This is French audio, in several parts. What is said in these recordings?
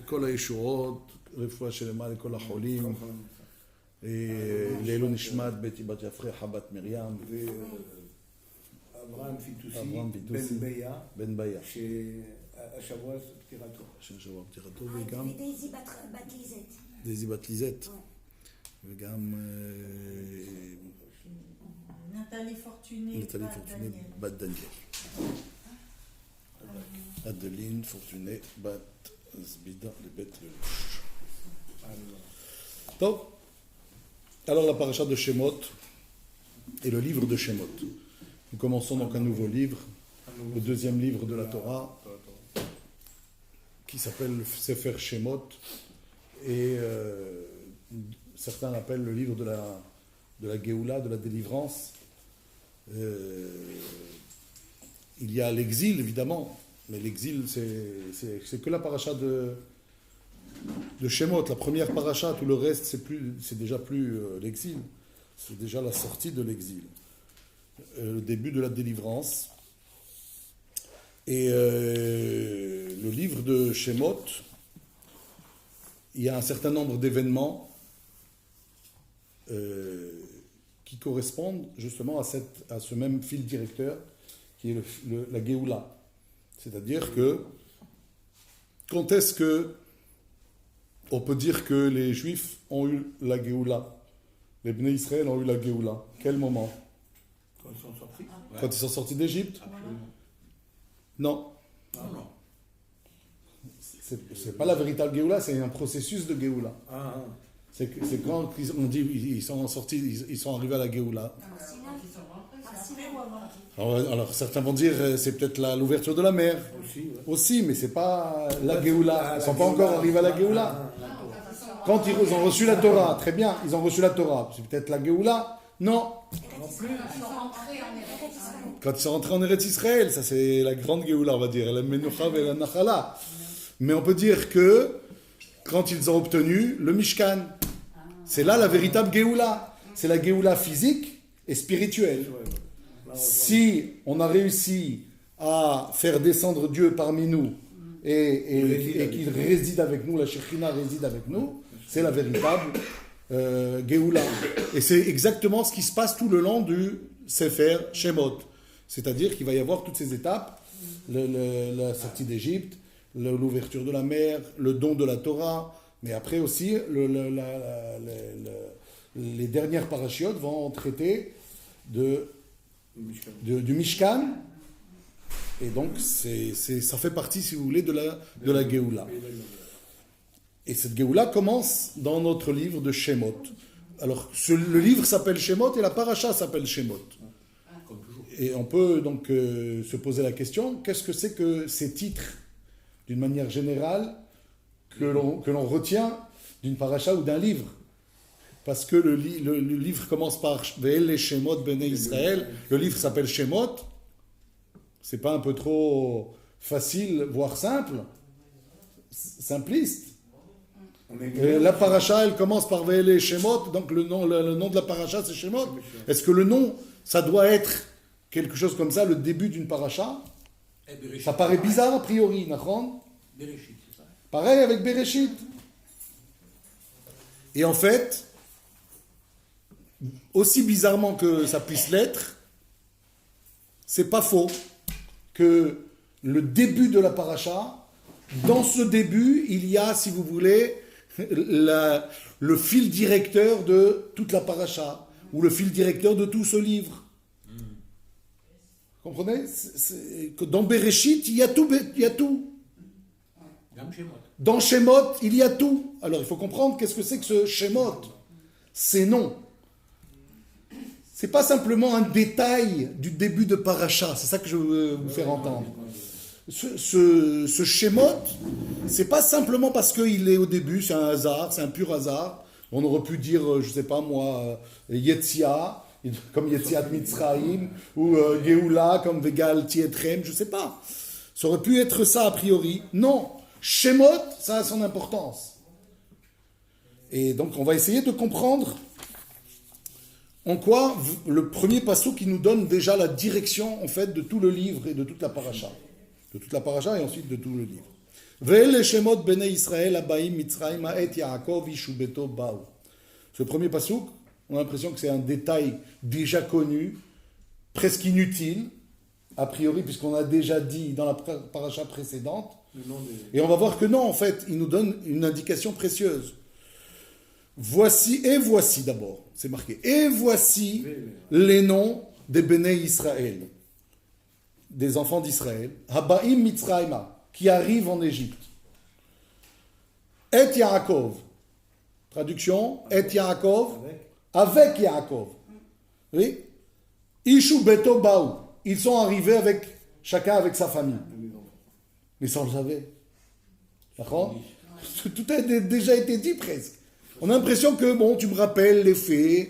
כל הישועות, רפואה שלמה לכל החולים, לעילוי נשמת בית בת יפרחה בת מרים, אברהם פיטוסי, בן ביה, שהשבוע פטירתו. שהשבוע פטירתו, וגם ודייזי בת ליזט. דייזי בת ליזט, וגם נטלי פורטוני בת דניאל. Adeline Fortuné bat Zbida le Bet Lelouch. Alors la paracha de Shemot et le livre de Shemot. Nous commençons donc un nouveau livre, le deuxième livre de la Torah, qui s'appelle le Sefer Shemot, et certains l'appellent le livre de la Géoula, de la délivrance. Il y a l'exil, évidemment, mais l'exil, c'est que la paracha de Shemot, la première paracha, tout le reste, c'est déjà plus l'exil, c'est déjà la sortie de l'exil, le début de la délivrance. Et le livre de Shemot, il y a un certain nombre d'événements qui correspondent justement à ce même fil directeur qui est la Géoula. C'est-à-dire que, quand est-ce que on peut dire que les Juifs ont eu la Géoula? Les Bnei Israël ont eu la Géoula. Quel moment? Quand ils sont sortis. Quand ils sont sortis d'Égypte? Non. Ah non. C'est pas la véritable Géoula, c'est un processus de Géoula. Ah. C'est quand on dit ils sont sortis, ils sont arrivés à la Géoula. Alors certains vont dire c'est peut-être l'ouverture de la mer. Aussi, mais c'est pas la Géoula. Ils ne sont pas encore arrivés à la Géoula. Quand ils ont reçu la Torah, très bien, ils ont reçu la Torah. C'est peut-être la Géoula? Non. Quand ils sont rentrés en Eretz Israël, ça c'est la grande Géoula, on va dire, la Menucha et la Nachala. Mais on peut dire que quand ils ont obtenu le Mishkan, c'est là la véritable Géoula. C'est la Géoula physique et spirituelle. Si on a réussi à faire descendre Dieu parmi nous et qu'il réside avec nous, la Shekhinah réside avec nous, c'est la véritable Géoula. Et c'est exactement ce qui se passe tout le long du Sefer Shemot. C'est-à-dire qu'il va y avoir toutes ces étapes, la sortie d'Égypte, l'ouverture de la mer, le don de la Torah, mais après aussi les dernières parachiotes vont traiter du Mishkan, et donc ça fait partie, si vous voulez, de la Géoula. Et cette Géoula commence dans notre livre de Shemot. Alors, le livre s'appelle Shemot et la paracha s'appelle Shemot. Et on peut donc se poser la question, qu'est-ce que c'est que ces titres, d'une manière générale, que l'on retient d'une paracha ou d'un livre? Parce que le livre commence par Ve'el Shemot Bnei Israël, le livre s'appelle Shemot. C'est pas un peu trop facile, voire simpliste? La paracha, elle commence par Ve'el Shemot, donc le nom de la paracha c'est Shemot. Est-ce que le nom, ça doit être quelque chose comme ça, le début d'une paracha? Ça paraît bizarre a priori, Nachon? Bereshit, c'est ça. Pareil avec Bereshit. Et en fait, aussi bizarrement que ça puisse l'être, c'est pas faux que le début de la paracha, dans ce début, il y a, si vous voulez, le fil directeur de toute la paracha, ou le fil directeur de tout ce livre. Vous comprenez? Que dans Bereshit, il y a tout. Dans Shemot, il y a tout. Alors, il faut comprendre qu'est-ce que c'est que ce Shemot. C'est non. C'est pas simplement un détail du début de paracha. C'est ça que je veux vous faire entendre. Ce Shemot, c'est pas simplement parce qu'il est au début, c'est un hasard, c'est un pur hasard. On aurait pu dire, je sais pas moi, Yetzia, comme Yetziat Mitzrayim, ou Géoula, comme Vegal Tietrem, je sais pas. Ça aurait pu être ça a priori. Non. Shemot, ça a son importance. Et donc, on va essayer de comprendre en quoi le premier passage qui nous donne déjà la direction, en fait, de tout le livre et de toute la paracha. de toute la paracha et ensuite de tout le livre. Ve'el shemot bnei Israël abaim Mitzrayma et Yaakov ishu beto baou. Ce premier pasouk, on a l'impression que c'est un détail déjà connu, presque inutile, a priori, puisqu'on a déjà dit dans la paracha précédente. Et on va voir que non, en fait, il nous donne une indication précieuse. Voici d'abord, c'est marqué, et voici les noms des Béné Israël, des enfants d'Israël, Habaim Mitzrayma, qui arrivent en Égypte. Et Yaakov, traduction, et Yaakov, avec Yaakov. Oui, Ishu Beto Baou, ils sont arrivés avec, chacun avec sa famille. Mais ça on le savait. D'accord ? Tout a déjà été dit presque. On a l'impression que, bon, tu me rappelles les faits,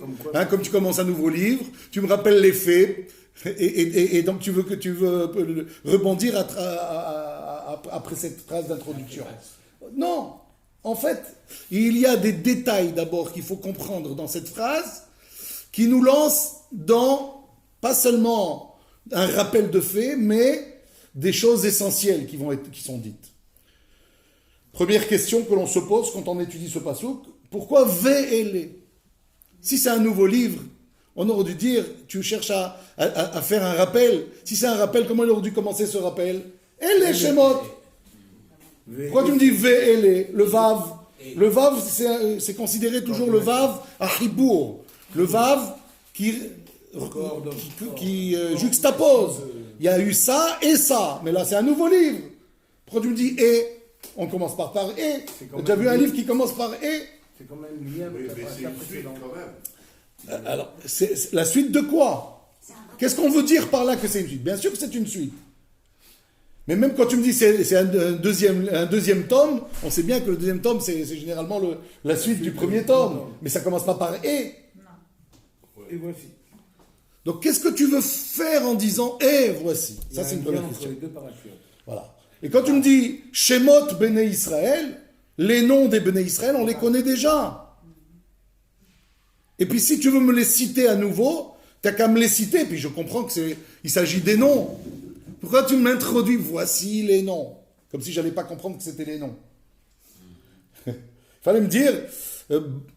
comme tu commences un nouveau livre, tu me rappelles les faits, et donc tu veux rebondir après cette phrase d'introduction. Non, en fait, il y a des détails d'abord qu'il faut comprendre dans cette phrase, qui nous lancent dans, pas seulement un rappel de faits, mais des choses essentielles qui sont dites. Première question que l'on se pose quand on étudie ce passouk, pourquoi Ve'ele? Si c'est un nouveau livre, on aurait dû dire, tu cherches à faire un rappel. Si c'est un rappel, comment il aurait dû commencer ce rappel? Ele Shemot. Pourquoi tu me dis Ve'ele? Le Vav. Le Vav, c'est considéré toujours le Vav à Hibour. Le Vav qui juxtapose. Il y a eu ça et ça. Mais là, c'est un nouveau livre. Pourquoi tu me dis et? On commence par et. Tu as déjà vu un livre qui commence par et? C'est quand même lié avec la paracha précédente. Alors, c'est la suite de quoi? Qu'est-ce qu'on veut dire par là que c'est une suite? Bien sûr que c'est une suite. Mais même quand tu me dis c'est un deuxième tome, on sait bien que le deuxième tome, c'est généralement la suite du premier tome. Mais ça commence pas par et. Et voici. Donc, qu'est-ce que tu veux faire en disant et voici? Ça, c'est une première question. Les deux parachutes. Voilà. Et quand tu me dis Shemot Béné Israël, les noms des Béné Israël, on les connaît déjà. Et puis si tu veux me les citer à nouveau, tu n'as qu'à me les citer, puis je comprends qu'il s'agit des noms. Pourquoi tu m'introduis voici les noms? Comme si je n'allais pas comprendre que c'était les noms. Il fallait me dire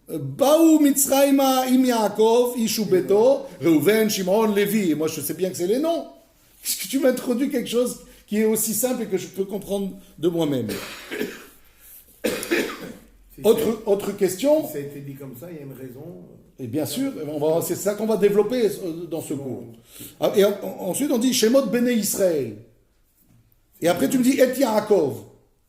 Baou Mitzrayma Im Yaakov, Ishu Beto, Reuven, Shimon, Lévi. Et moi je sais bien que c'est les noms. Est-ce que tu m'introduis quelque chose qui est aussi simple et que je peux comprendre de moi-même? Autre question. Ça a été dit comme ça, il y a une raison. Et bien sûr, c'est ça qu'on va développer dans ce cours. Et ensuite, on dit Shemot Béné Israël. Et après, tu me dis Et Yaakov.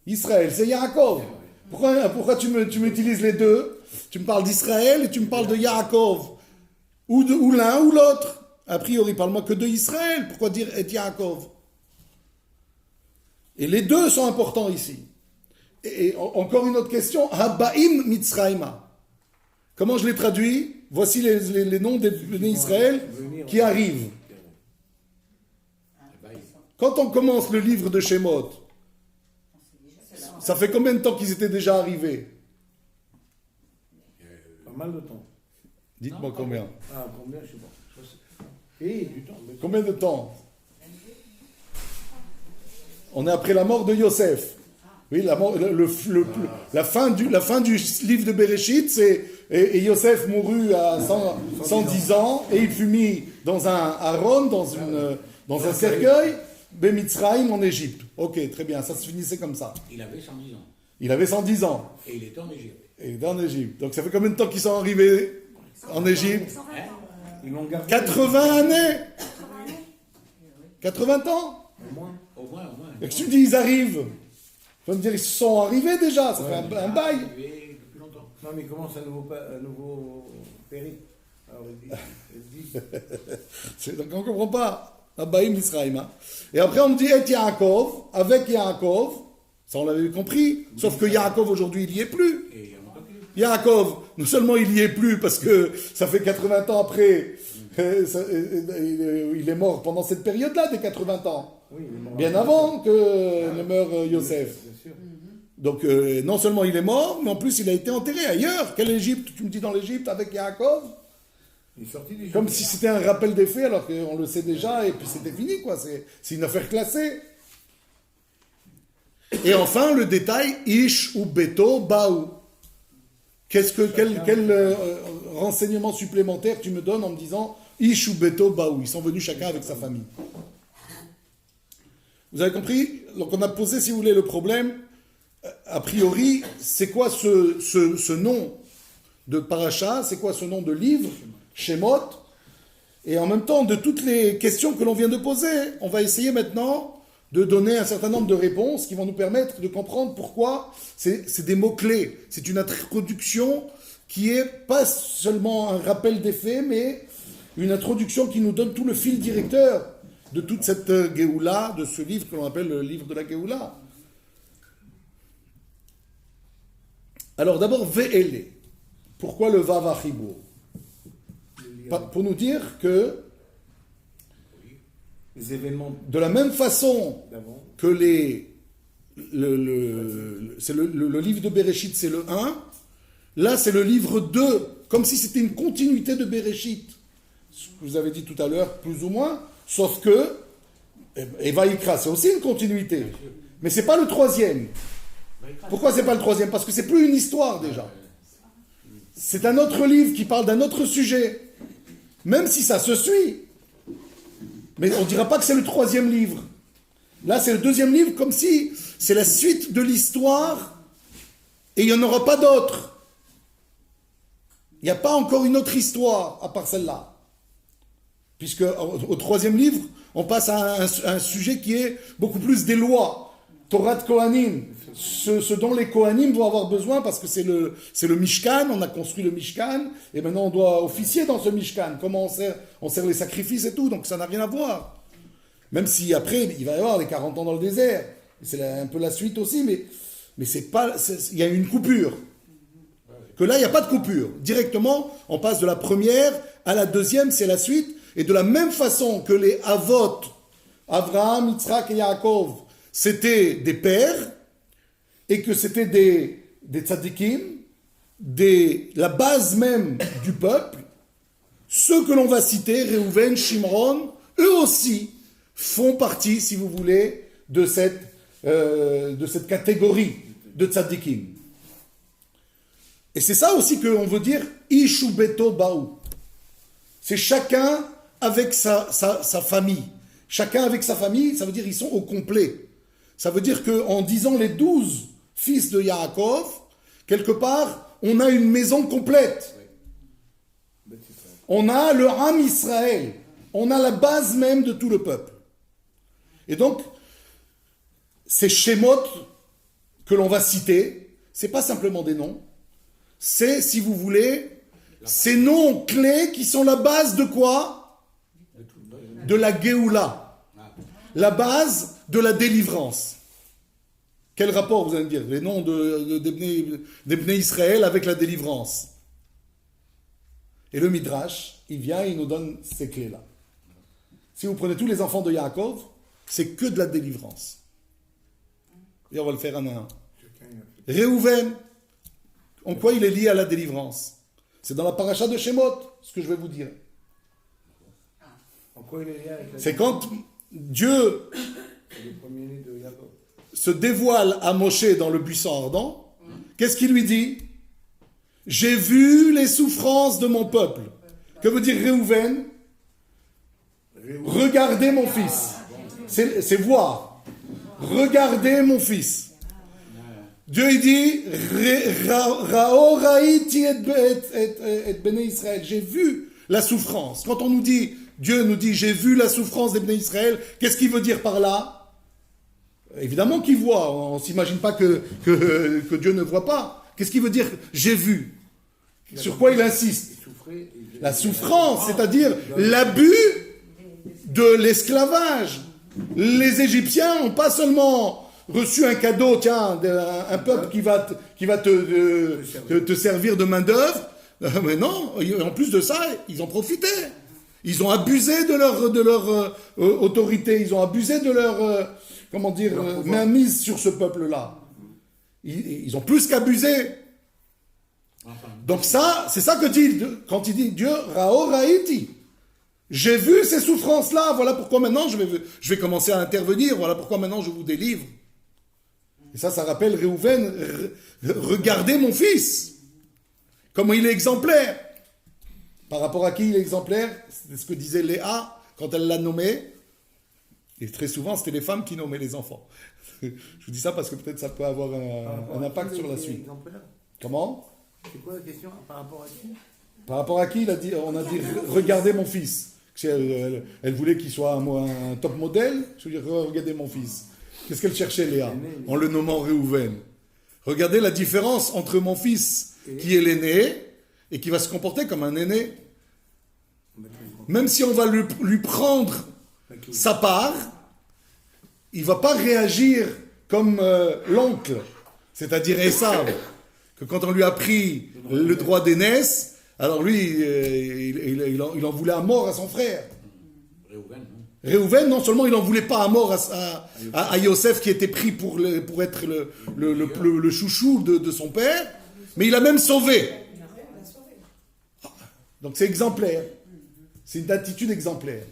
Israël, c'est Yaakov. Pourquoi tu m'utilises les deux? Tu me parles d'Israël et tu me parles de Yaakov. Ou l'un ou l'autre. A priori, parle-moi que de Israël. Pourquoi dire Et Yaakov? Et les deux sont importants ici. Et encore une autre question. Habaim Mitzrayma. Comment je les traduis? Voici les noms des Israël qui arrivent. Quand on commence le livre de Shemot, ça fait combien de temps qu'ils étaient déjà arrivés? Pas mal de temps. Dites-moi combien. Ah, combien, je sais pas. Et du temps. Combien de temps? On est après la mort de Yosef. Oui, la fin du livre de Bereshit, c'est et Yosef mourut à 110 ans et il fut mis dans un haron, dans un cercueil, Bemitzraïm en Égypte. Ok, très bien, ça se finissait comme ça. Il avait 110 ans. Il avait 110 ans. Et il était en Égypte. Et il était en Égypte. Donc ça fait combien de temps qu'ils sont arrivés en Égypte? Ils l'ont gardé. 80 années. 80 ans. Au moins. Et que tu me dis, ils arrivent. Tu vas me dire, ils sont arrivés déjà, ça fait un bail. Depuis longtemps. Non, mais il commence un nouveau périple. Alors, il dit. Donc on ne comprend pas. Abaïm Israël. Et après on me dit, Et Yaakov, avec Yaakov. Ça on l'avait compris. Sauf que Yaakov aujourd'hui, il n'y est plus. Et il y en a pas plus. Yaakov, non seulement il n'y est plus parce que ça fait 80 ans après, il est mort pendant cette période-là des 80 ans. Oui, il est mort. Bien avant que ne meure Yosef. Bien sûr. Donc non seulement il est mort, mais en plus il a été enterré ailleurs. Quelle Égypte? Tu me dis dans l'Égypte avec Yaakov? Il est sorti du Comme si c'était un rappel des faits alors qu'on le sait déjà et puis c'était fini quoi. C'est une affaire classée. Et enfin, le détail, Ish ou Beto Baou. Quel renseignement supplémentaire tu me donnes en me disant Ish ou Beto Baou? Ils sont venus chacun avec sa famille. Vous avez compris? Donc on a posé, si vous voulez, le problème. A priori, c'est quoi ce nom de paracha? C'est quoi ce nom de livre? Shemot. Et en même temps, de toutes les questions que l'on vient de poser, on va essayer maintenant de donner un certain nombre de réponses qui vont nous permettre de comprendre pourquoi c'est des mots-clés. C'est une introduction qui est pas seulement un rappel des faits, mais une introduction qui nous donne tout le fil directeur de toute cette Géoula, de ce livre que l'on appelle le livre de la Géoula. Alors d'abord, Ve'ele. Pourquoi le Vav Achibur? Pour nous dire que Les événements de la même façon d'avant. que c'est le livre de Bereshit, c'est le 1, là c'est le livre 2, comme si c'était une continuité de Bereshit. Ce que vous avez dit tout à l'heure, plus ou moins, sauf que, et Vaïkra, c'est aussi une continuité, mais c'est pas le troisième. Pourquoi c'est pas le troisième? Parce que c'est plus une histoire déjà. C'est un autre livre qui parle d'un autre sujet, même si ça se suit. Mais on ne dira pas que c'est le troisième livre. Là, c'est le deuxième livre, comme si c'est la suite de l'histoire et il n'y en aura pas d'autre. Il n'y a pas encore une autre histoire à part celle-là. Puisque au troisième livre, on passe à un sujet qui est beaucoup plus des lois. Torah de Kohanim. Ce dont les Kohanim vont avoir besoin parce que c'est le Mishkan, on a construit le Mishkan, et maintenant on doit officier dans ce Mishkan. Comment on sert les sacrifices et tout, donc ça n'a rien à voir. Même si après, il va y avoir les 40 ans dans le désert. C'est un peu la suite aussi, mais c'est pas, il y a une coupure. Que là, il n'y a pas de coupure. Directement, on passe de la première à la deuxième, c'est la suite. Et de la même façon que les Avot, Abraham, Yitzhak et Yaakov, c'était des pères, et que c'était des tzadikim, la base même du peuple, ceux que l'on va citer, Réhouven, Shimron, eux aussi font partie, si vous voulez, de cette catégorie de tzadikim. Et c'est ça aussi qu'on veut dire Ishu Beto Baou. C'est chacun avec sa famille. Chacun avec sa famille, ça veut dire qu'ils sont au complet. Ça veut dire qu'en disant les 12 fils de Yaakov, quelque part, on a une maison complète. On a le Ham Israël. On a la base même de tout le peuple. Et donc, ces Shemot que l'on va citer, c'est pas simplement des noms, c'est, si vous voulez, ces noms clés qui sont la base de quoi? De la Géoula. La base de la délivrance. Quel rapport, vous allez me dire? Les noms des Bnei Israël avec la délivrance. Et le Midrash, il vient et il nous donne ces clés-là. Si vous prenez tous les enfants de Yaakov, c'est que de la délivrance. Et on va le faire un à un. Réhouven, en quoi il est lié à la délivrance? C'est dans la paracha de Shemot, ce que je vais vous dire. En quoi il est lié avec la C'est quand Dieu le premier-né de Jacob. se dévoile à Moshe dans le buisson ardent, qu'est-ce qu'il lui dit? J'ai vu les souffrances de mon peuple. Que veut dire Réhouven? Regardez mon fils. C'est voir. Regardez mon fils. Dieu il dit Rao raïti et Bnei Israël. J'ai vu la souffrance. Quand on nous dit, Dieu nous dit j'ai vu la souffrance des Bnei Israël, qu'est-ce qu'il veut dire par là? Évidemment qu'il voit, on ne s'imagine pas que Dieu ne voit pas. Qu'est-ce qu'il veut dire j'ai vu? Sur quoi il insiste? La souffrance, c'est-à-dire l'abus de l'esclavage. Les Égyptiens n'ont pas seulement reçu un cadeau, tiens, un peuple qui va te servir de main-d'œuvre, mais non, en plus de ça, ils ont profité. Ils ont abusé de leur autorité, ils ont abusé de leur mainmise sur ce peuple-là. Ils ont plus qu'abusé. Donc ça, c'est ça que dit, quand il dit Dieu, Rao Raïti. J'ai vu ces souffrances-là, voilà pourquoi maintenant je vais commencer à intervenir, voilà pourquoi maintenant je vous délivre. Et ça rappelle Réhouven, regardez mon fils, comment il est exemplaire. Par rapport à qui il est exemplaire? C'est ce que disait Léa quand elle l'a nommé. Et très souvent, c'était les femmes qui nommaient les enfants. Je vous dis ça parce que peut-être ça peut avoir un impact sur la suite. Comment? C'est quoi la question? Par rapport à qui? Par rapport à qui on a dit regardez mon fils. Elle voulait qu'il soit un top modèle. Je veux dire, regardez mon fils. Qu'est-ce qu'elle cherchait, Léa, en le nommant Réhouven? Regardez la différence entre mon fils, qui est l'aîné, et qui va se comporter comme un aîné. Même si on va lui prendre sa part, il ne va pas réagir comme l'oncle, c'est-à-dire Esav, que quand on lui a pris le droit d'aînesse, alors lui, il en voulait à mort à son frère. Réhouven, non seulement il n'en voulait pas à mort à Yosef qui était pris pour être le chouchou de son père, mais il a même sauvé. Donc c'est exemplaire. C'est une attitude exemplaire.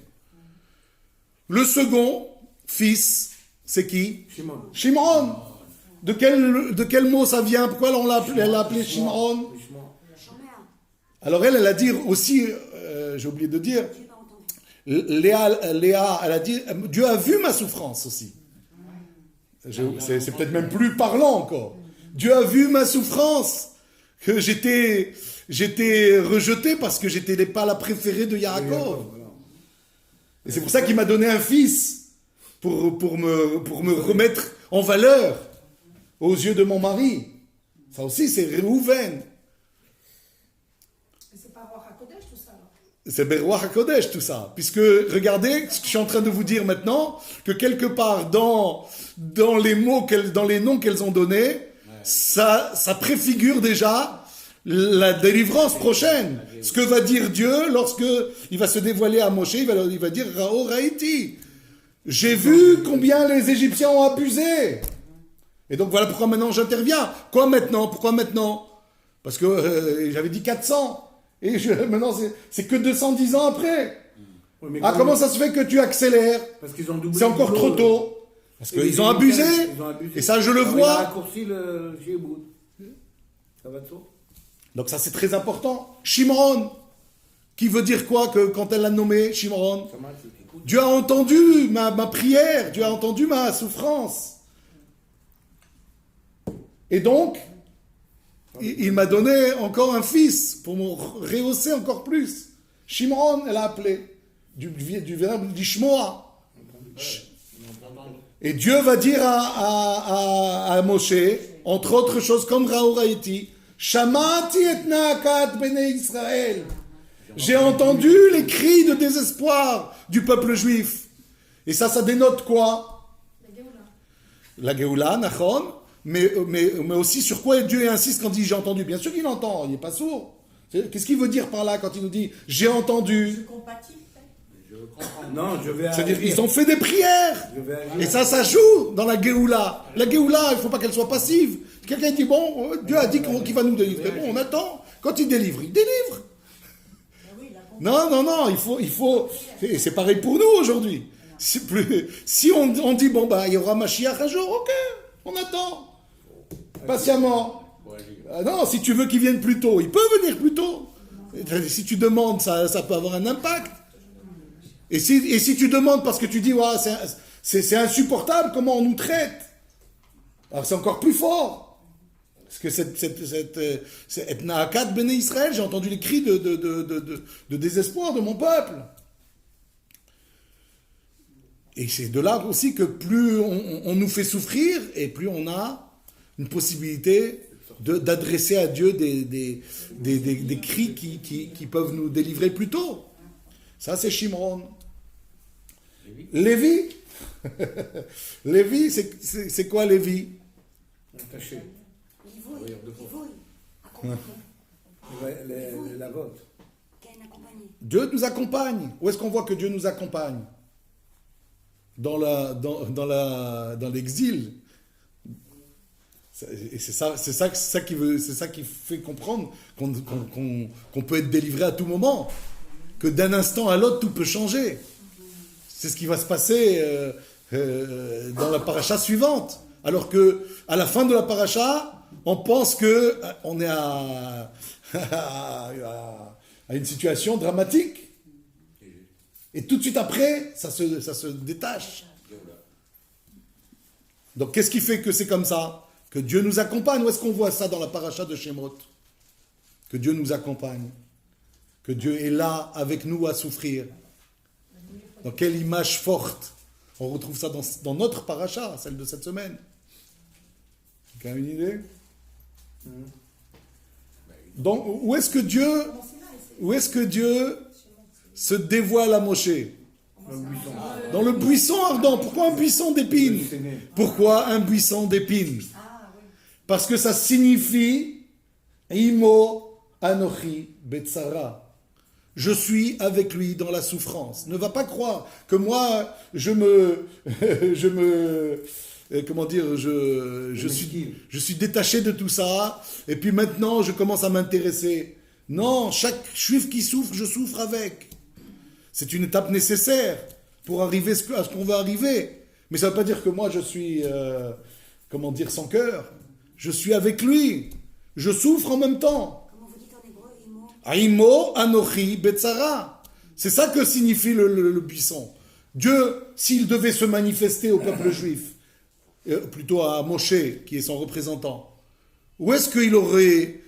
Le second fils, c'est qui? Shimon. De quel mot ça vient? Pourquoi elle l'a appelé Shimon? Alors elle a dit aussi, j'ai oublié de dire, Léa, elle a dit, Dieu a vu ma souffrance aussi. C'est peut-être même plus parlant encore. Dieu a vu ma souffrance, que j'étais rejeté parce que j'étais pas la préférée de Yaakov. Et c'est pour ça qu'il m'a donné un fils, pour me remettre en valeur aux yeux de mon mari. Ça aussi, c'est Réhouven. C'est pas Roi HaKodesh tout ça, alors. C'est Beroach HaKodesh tout ça. Puisque, regardez ce que je suis en train de vous dire maintenant, que quelque part dans les mots, dans les noms qu'elles ont donnés, ça préfigure déjà la délivrance prochaine. Ce que va dire Dieu lorsque il va se dévoiler à Moshe, il va dire Rao Raïti. J'ai vu combien les Égyptiens ont abusé. Et donc voilà pourquoi maintenant j'interviens. Quoi maintenant? Pourquoi maintenant? Parce que j'avais dit 400. Et maintenant c'est que 210 ans après. Oui, comment ça se fait que tu accélères? Parce qu'ils ont doublé. C'est encore trop tôt. Parce qu'ils ont abusé. Et ça je le vois. Il a raccourci le Jéboud. Ça va de soi. Donc ça c'est très important. Shimron, qui veut dire quoi que quand elle l'a nommé Shimron? Dieu a entendu ma prière, Dieu a entendu ma souffrance. Et donc, il m'a donné encore un fils pour me rehausser encore plus. Shimron, elle a appelé, du verbe d'Ishmoa. Et Dieu va dire à Moshe, entre autres choses comme Raouraïti, Shamati et naakat bnei Israël. J'ai entendu les cris de désespoir du peuple juif. Et ça dénote quoi? La Géoula, Nachon, mais aussi sur quoi Dieu insiste quand il dit j'ai entendu. Bien sûr qu'il entend, il n'est pas sourd. Qu'est-ce qu'il veut dire par là quand il nous dit j'ai entendu? C'est compatible. Non, je vais. C'est-à-dire qu'ils ont fait des prières. Et ça joue dans la Géoula. La Géoula, il ne faut pas qu'elle soit passive. Quelqu'un dit bon, Dieu a dit qu'il va nous délivrer. Bon, on attend. Quand il délivre, il délivre. Non, il faut. Et c'est pareil pour nous aujourd'hui. Si on dit bon il y aura Mashiach un jour, ok, on attend patiemment. Non, si tu veux qu'il vienne plus tôt, il peut venir plus tôt. Si tu demandes, ça peut avoir un impact. Et si tu demandes parce que tu dis c'est insupportable comment on nous traite, alors c'est encore plus fort. Parce que cette Naakat Bnei Israël, j'ai entendu les cris de désespoir de mon peuple. Et c'est de là aussi que plus on nous fait souffrir, et plus on a une possibilité d'adresser à Dieu des cris qui peuvent nous délivrer plus tôt. Ça, c'est Shimron. Lévi. Lévi, c'est quoi Lévi? Attaché. La vôtre. Dieu nous accompagne. Où est-ce qu'on voit que Dieu nous accompagne? Dans l'exil. Et c'est ça qui fait comprendre qu'on peut être délivré à tout moment. Que d'un instant à l'autre, tout peut changer. C'est ce qui va se passer dans la paracha suivante. Alors que à la fin de la paracha, on pense que on est à une situation dramatique. Et tout de suite après, ça se détache. Donc qu'est-ce qui fait que c'est comme ça? Que Dieu nous accompagne. Où est-ce qu'on voit ça dans la paracha de Shemot? Que Dieu nous accompagne. Que Dieu est là avec nous à souffrir. Dans quelle image forte. On retrouve ça dans notre paracha, celle de cette semaine. Quelqu'un a une idée? Donc, où est-ce que Dieu se dévoile à Moshe? Dans le buisson ardent. Pourquoi un buisson d'épines? Pourquoi un buisson d'épines? Parce que ça signifie Imo Anochi Betsara. Je suis avec lui dans la souffrance. Ne va pas croire que moi, comment dire, je suis détaché de tout ça, et puis maintenant je commence à m'intéresser. Non, chaque juif qui souffre, je souffre avec. C'est une étape nécessaire pour arriver à ce qu'on veut arriver. Mais ça ne veut pas dire que moi je suis, sans cœur. Je suis avec lui. Je souffre en même temps. Comment vous dites en hébreu, Aimo Anochi Betsara. C'est ça que signifie le buisson. Dieu, s'il devait se manifester au peuple juif, plutôt à Moshe, qui est son représentant, où est-ce qu'il aurait,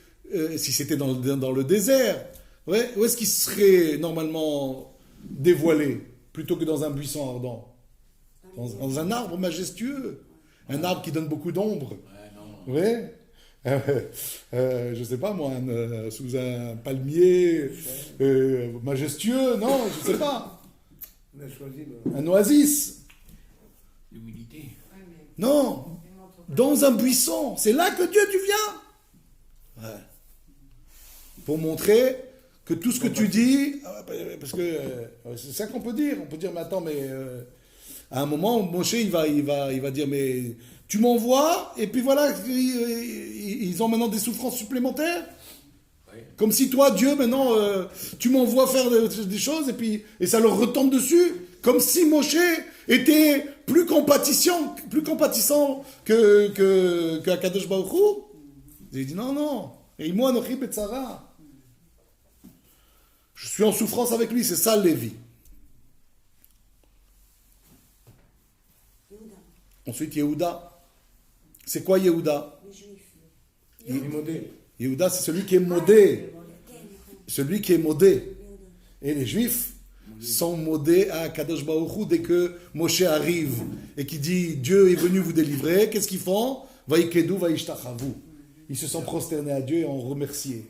si c'était dans le désert, où est-ce qu'il serait normalement dévoilé, plutôt que dans un buisson ardent? Dans un arbre majestueux, un arbre qui donne beaucoup d'ombre. Ouais. Je sais pas moi, sous un palmier majestueux, non, je sais pas. On a choisi Un oasis. L'humilité. Non, dans un buisson, c'est là que Dieu tu viens. Ouais. Pour montrer que tout ce que tu dis, parce que c'est ça qu'on peut dire. On peut dire, mais attends, à un moment, Moshe, il va dire, mais tu m'envoies, et puis voilà, ils ont maintenant des souffrances supplémentaires. Oui. Comme si toi, Dieu, maintenant, tu m'envoies faire des choses, et ça leur retombe dessus. Comme si Moshe était plus compatissant que Akadosh Baruch Hu. Il dit, non. Et moi, Anochi Betsara. Je suis en souffrance avec lui, c'est ça, Lévi. Ensuite, Yehuda. C'est quoi Yehuda? Yehuda, c'est celui qui est modé. Celui qui est modé. Et les Juifs sont modés à Kadosh Baruch Hu dès que Moshe arrive et qui dit Dieu est venu vous délivrer. Qu'est-ce qu'ils font? Vaïkedu, vaïshtachavu. Ils se sont prosternés à Dieu et ont remercié.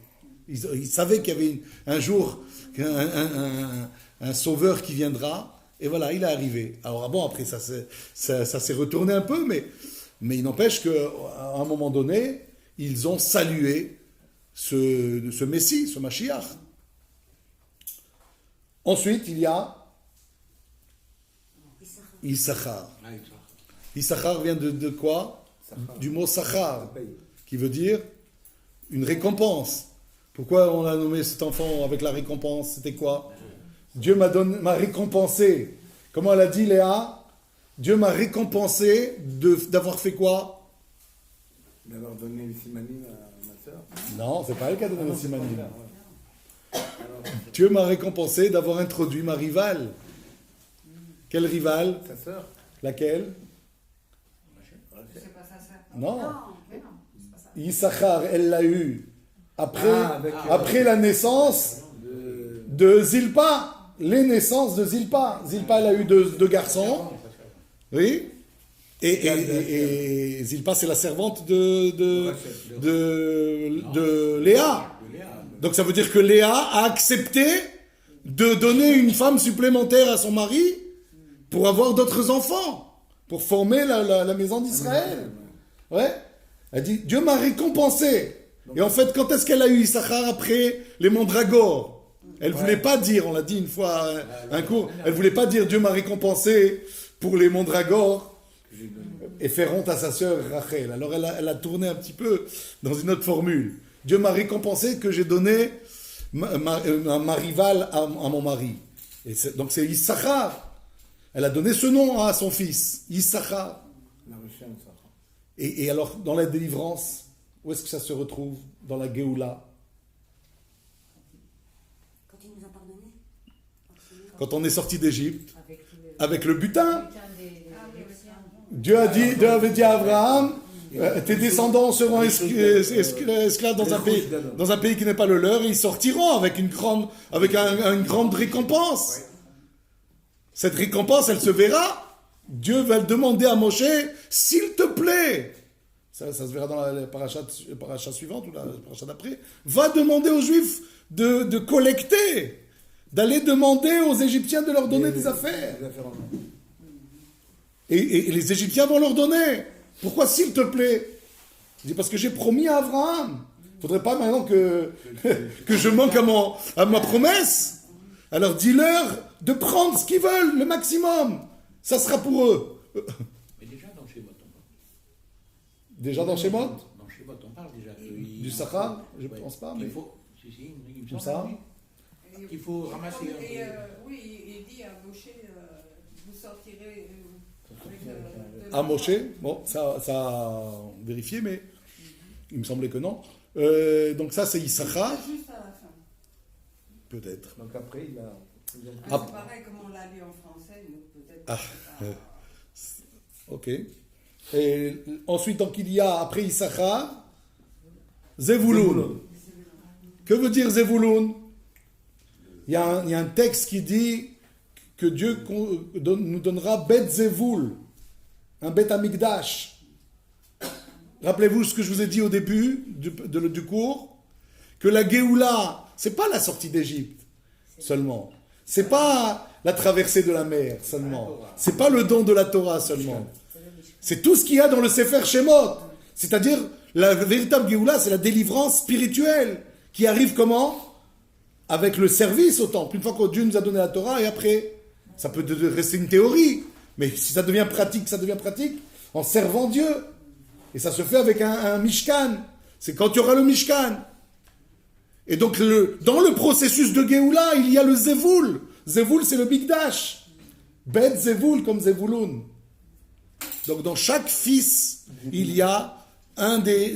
Ils savaient qu'il y avait un jour un sauveur qui viendra. Et voilà, il est arrivé. Alors bon, après ça s'est retourné un peu, mais il n'empêche qu'à un moment donné, ils ont salué ce Messie, ce Mashiach. Ensuite, il y a Issachar. Issachar vient de quoi? Du mot Sachar, qui veut dire une récompense. Pourquoi on a nommé cet enfant avec la récompense? C'était quoi? Dieu m'a récompensé. Comment elle a dit, Léa? Dieu m'a récompensé d'avoir fait quoi? d'avoir donné le simanim à ma soeur. Non, c'est pas elle qui a donné le simanim. Dieu m'a récompensé d'avoir introduit ma rivale. Quelle rivale? Sa sœur. Laquelle? C'est pas ça, ça. Non. Mais non, c'est pas ça. Issachar, elle l'a eu après, avec, après la naissance de Zilpa. Les naissances de Zilpa. Zilpa, elle a eu deux garçons. Oui. Et Zilpa, c'est la servante de Léa. Donc ça veut dire que Léa a accepté de donner une femme supplémentaire à son mari pour avoir d'autres enfants, pour former la maison d'Israël. Ouais. Elle dit, Dieu m'a récompensé. Et en fait, quand est-ce qu'elle a eu Issachar après les mandragores? Elle ne voulait pas dire, on l'a dit une fois, un cours, elle ne voulait pas dire Dieu m'a récompensé pour les mandragores et faire honte à sa sœur Rachel. Alors elle a tourné un petit peu dans une autre formule. Dieu m'a récompensé que j'ai donné ma rivale à mon mari. Et donc c'est Issachar. Elle a donné ce nom à son fils, Issachar. La recherche, Et alors, dans la délivrance, où est-ce que ça se retrouve? Dans la Géoula. Quand il nous a pardonné. Quand on est sorti d'Égypte, Avec avec le butin. des Dieu avait dit à Abraham, tes descendants seront esclaves dans un pays qui n'est pas le leur, et ils sortiront avec une grande récompense. Cette récompense, elle se verra. Dieu va demander à Moshe, s'il te plaît, ça se verra dans la paracha suivante ou la paracha d'après, va demander aux Juifs de collecter, d'aller demander aux Égyptiens de leur donner des affaires. Et les Égyptiens vont leur donner. Pourquoi s'il te plaît? Il dit parce que j'ai promis à Abraham. Il ne faudrait pas maintenant que je manque à ma promesse. Alors dis-leur de prendre ce qu'ils veulent, le maximum. Ça sera pour eux. Mais déjà dans Shemot, on parle. Déjà dans Shemot? Dans Shemot, on parle déjà. Du Sahara? Je ne pense pas. Mais... Il faut, si, il me Comme semble, ça? oui. Il faut ramasser un Et, peu. oui, il dit à Moshe, vous sortirez avec À Moshe? Bon, ça a vérifié, mais il me semblait que non. Donc ça, c'est Issachar. Juste à la fin. Peut-être. Donc après, il a. Ah. C'est pareil comme on l'a lu en français, nous peut-être. Ah. c'est pas- Ok. Et ensuite, donc, il y a, après Issachar, Zevulun. Que veut dire Zevulun? Il y a un texte qui dit que Dieu nous donnera Bet Zevul, un Bet Amigdash. Rappelez-vous ce que je vous ai dit au début du cours, que la Géoula, c'est pas la sortie d'Égypte seulement. C'est pas la traversée de la mer seulement. C'est pas le don de la Torah seulement. C'est tout ce qu'il y a dans le Sefer Shemot. C'est-à-dire, la véritable Géoula, c'est la délivrance spirituelle qui arrive comment? Avec le service au temple. Une fois que Dieu nous a donné la Torah, et après, ça peut rester une théorie. Mais si ça devient pratique, ça devient pratique en servant Dieu. Et ça se fait avec un Mishkan. C'est quand il y aura le Mishkan. Et donc, dans le processus de Géoula, il y a le Zevul. Zevul, c'est le Bigdash. Bet Zevul comme Zevulun. Donc, dans chaque fils, il y a un des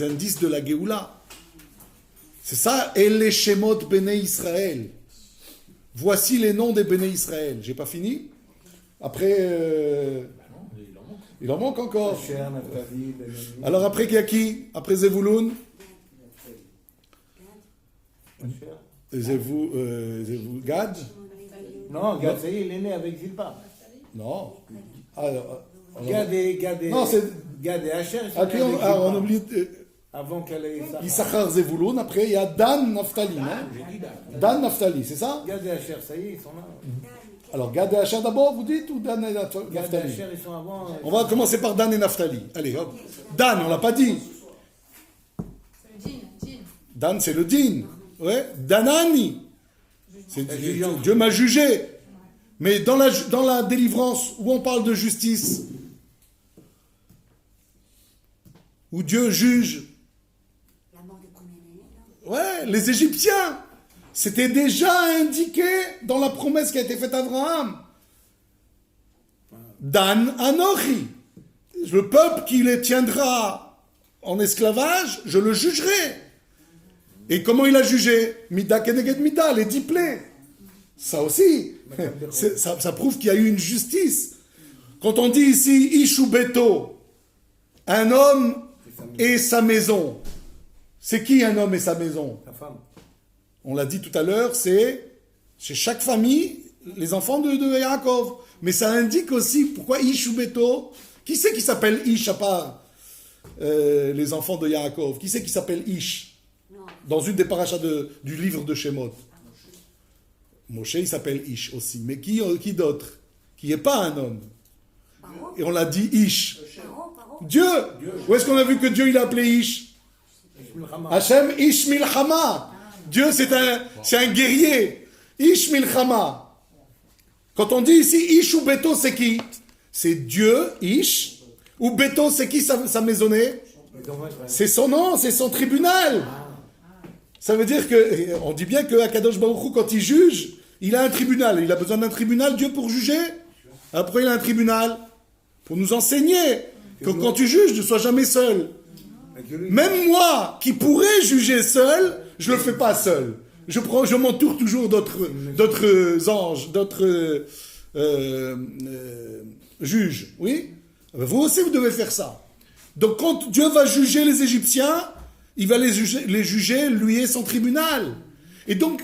indices de la Géoula. C'est ça, El Shemot Bnei Israël. Voici les noms des Bnei Israël. J'ai pas fini. Après, Non, il en manque. il en manque encore. Cher, Naphtali, Benjamin. Alors après, il y a qui? Après Zevulun? Gad? Non, Gad, ça y est, il est né avec Zilpa. Non. Alors, Gad et non, c'est... Gad et Asher, ils sont Après, nés avec on Zilpa. oublie... Avant qu'elle ait ça. Issachar Zevulun. Après, il y a Dan Naphtali. Non? J'ai dit Dan. Dan Naphtali, c'est ça? Gad et Asher, ça y est, ils sont là. Alors, Gad et Asher d'abord, vous dites, ou Dan et Gad et Naphtali? Asher, ils sont avant. On va commencer par Dan et Naphtali. Allez, hop. Dan, on l'a pas dit. C'est le djinn. Dan, c'est le din. Ouais. Danani. Dieu m'a jugé. Mais dans la délivrance, où on parle de justice, où Dieu juge, La mort des premiers-nés. ouais, les Égyptiens, c'était déjà indiqué dans la promesse qui a été faite à Abraham. Dan Anochi. Le peuple qui les tiendra en esclavage, je le jugerai. Et comment il a jugé? Mida keneged mida, les 10 plaies. Ça aussi, ça prouve qu'il y a eu une justice. Quand on dit ici, Ishu Beto, un homme et sa maison. C'est qui un homme et sa maison? Ta femme. On l'a dit tout à l'heure, c'est chez chaque famille, les enfants de Yaakov. Mais ça indique aussi pourquoi Ishu Beto. Qui c'est qui s'appelle Ish à part les enfants de Yaakov? Qui c'est qui s'appelle Ish? Dans une des parachas du livre de Shemot. Moshe, il s'appelle Ish aussi. Mais qui d'autre? Qui n'est pas un homme. Et on l'a dit Ish. Dieu. Où est-ce qu'on a vu que Dieu il a appelé Ish? Hachem Ish Milchama. Dieu c'est un guerrier. Ish Milchama. Quand on dit ici Ish ou Beto, c'est qui? C'est Dieu, Ish. Ou Beto, c'est qui sa maisonnée? C'est son nom, c'est son tribunal. Ça veut dire que, on dit bien que Akadosh Baruch Hu, quand il juge, il a un tribunal. Il a besoin d'un tribunal, Dieu, pour juger. Après, il a un tribunal. pour nous enseigner que quand tu juges, ne sois jamais seul. Même moi, qui pourrais juger seul, je le fais pas seul. Je m'entoure toujours d'autres anges, d'autres juges. Oui? Vous aussi, vous devez faire ça. Donc, quand Dieu va juger les Égyptiens, il va les juger, lui et son tribunal. Et donc,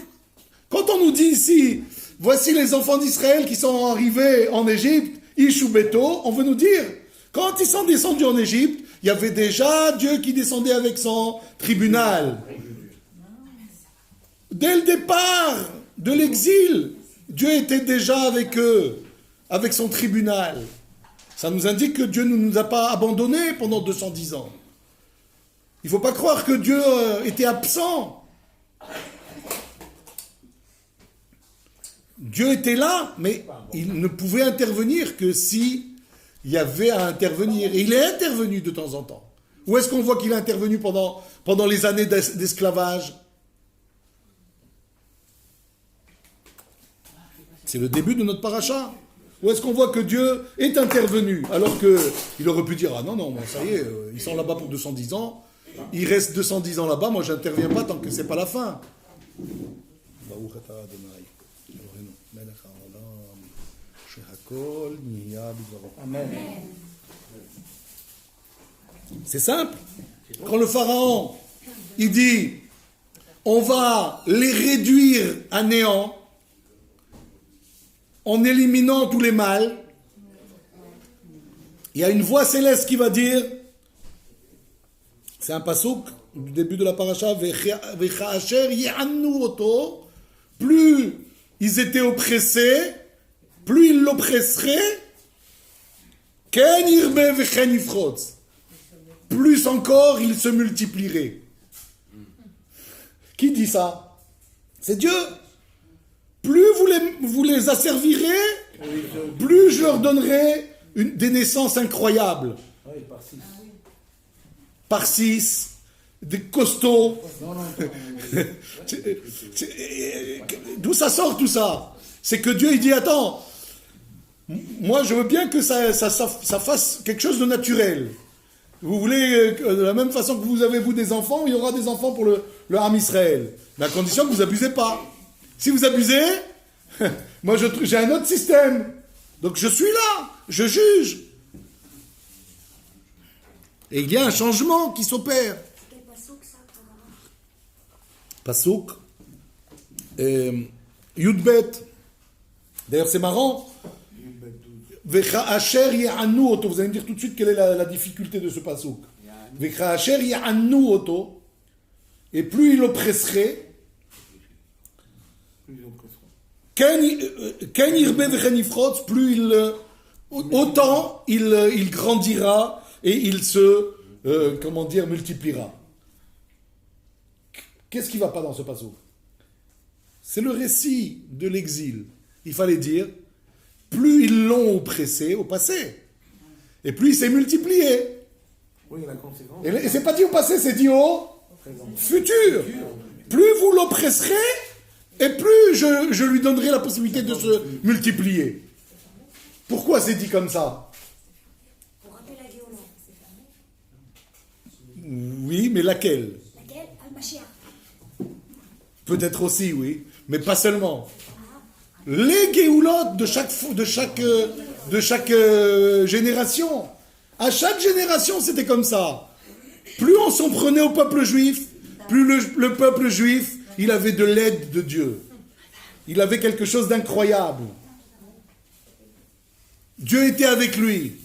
quand on nous dit ici, voici les enfants d'Israël qui sont arrivés en Égypte, Ish ou Beto, on veut nous dire, quand ils sont descendus en Égypte, il y avait déjà Dieu qui descendait avec son tribunal. Dès le départ de l'exil, Dieu était déjà avec eux, avec son tribunal. Ça nous indique que Dieu ne nous a pas abandonnés pendant 210 ans. Il ne faut pas croire que Dieu était absent. Dieu était là, mais il ne pouvait intervenir que si il y avait à intervenir. Et il est intervenu de temps en temps. Où est-ce qu'on voit qu'il est intervenu pendant les années d'esclavage? C'est le début de notre paracha. Où est-ce qu'on voit que Dieu est intervenu? Alors qu'il aurait pu dire, ah non, bon, ça y est, ils sont là-bas pour 210 ans. Il reste 210 ans là-bas, moi je n'interviens pas tant que c'est pas la fin. Amen. C'est simple. Quand le pharaon, il dit, on va les réduire à néant, en éliminant tous les mâles, il y a une voix céleste qui va dire, c'est un pasouk du début de la paracha, Vecha'asher ye'annu oto, plus ils étaient oppressés, plus ils l'oppresseraient, ken yirbe vechen yifrotz, plus encore ils se multiplieraient. Qui dit ça? C'est Dieu. Plus vous les asservirez, plus je leur donnerai des naissances incroyables. Oui, par 6. Par 6, des costauds. D'où ça sort tout ça? C'est que Dieu il dit, attends, moi je veux bien que ça fasse quelque chose de naturel. Vous voulez, de la même façon que vous avez vous des enfants, il y aura des enfants pour le Ham Israël. Mais à condition que vous abusez pas. Si vous abusez, moi j'ai un autre système. Donc je suis là, je juge. Et il y a un changement qui s'opère. Quel passouk ça? Passouk, Yudbet. D'ailleurs c'est marrant. Vecha'asher ye'annu oto. Vous allez me dire tout de suite quelle est la difficulté de ce passouk. Vecha'asher ye'annu oto. Et plus il oppresserait, Ken yirbe vechen yifrotz, plus autant il grandira et il se, multipliera. Qu'est-ce qui ne va pas dans ce passage? C'est le récit de l'exil. Il fallait dire, plus ils l'ont oppressé au passé, et plus il s'est multiplié. Oui, la conséquence. Et c'est pas dit au passé, c'est dit au futur. Plus vous l'oppresserez, et plus je lui donnerai la possibilité de se multiplier. Pourquoi c'est dit comme ça? Pour rappeler la Géola. Oui, mais laquelle? Laquelle? Al-Mashiach. Peut-être aussi, oui, mais pas seulement. Les Géoulotes de chaque génération. À chaque génération, c'était comme ça. Plus on s'en prenait au peuple juif, plus le peuple juif, il avait de l'aide de Dieu. Il avait quelque chose d'incroyable. Dieu était avec lui.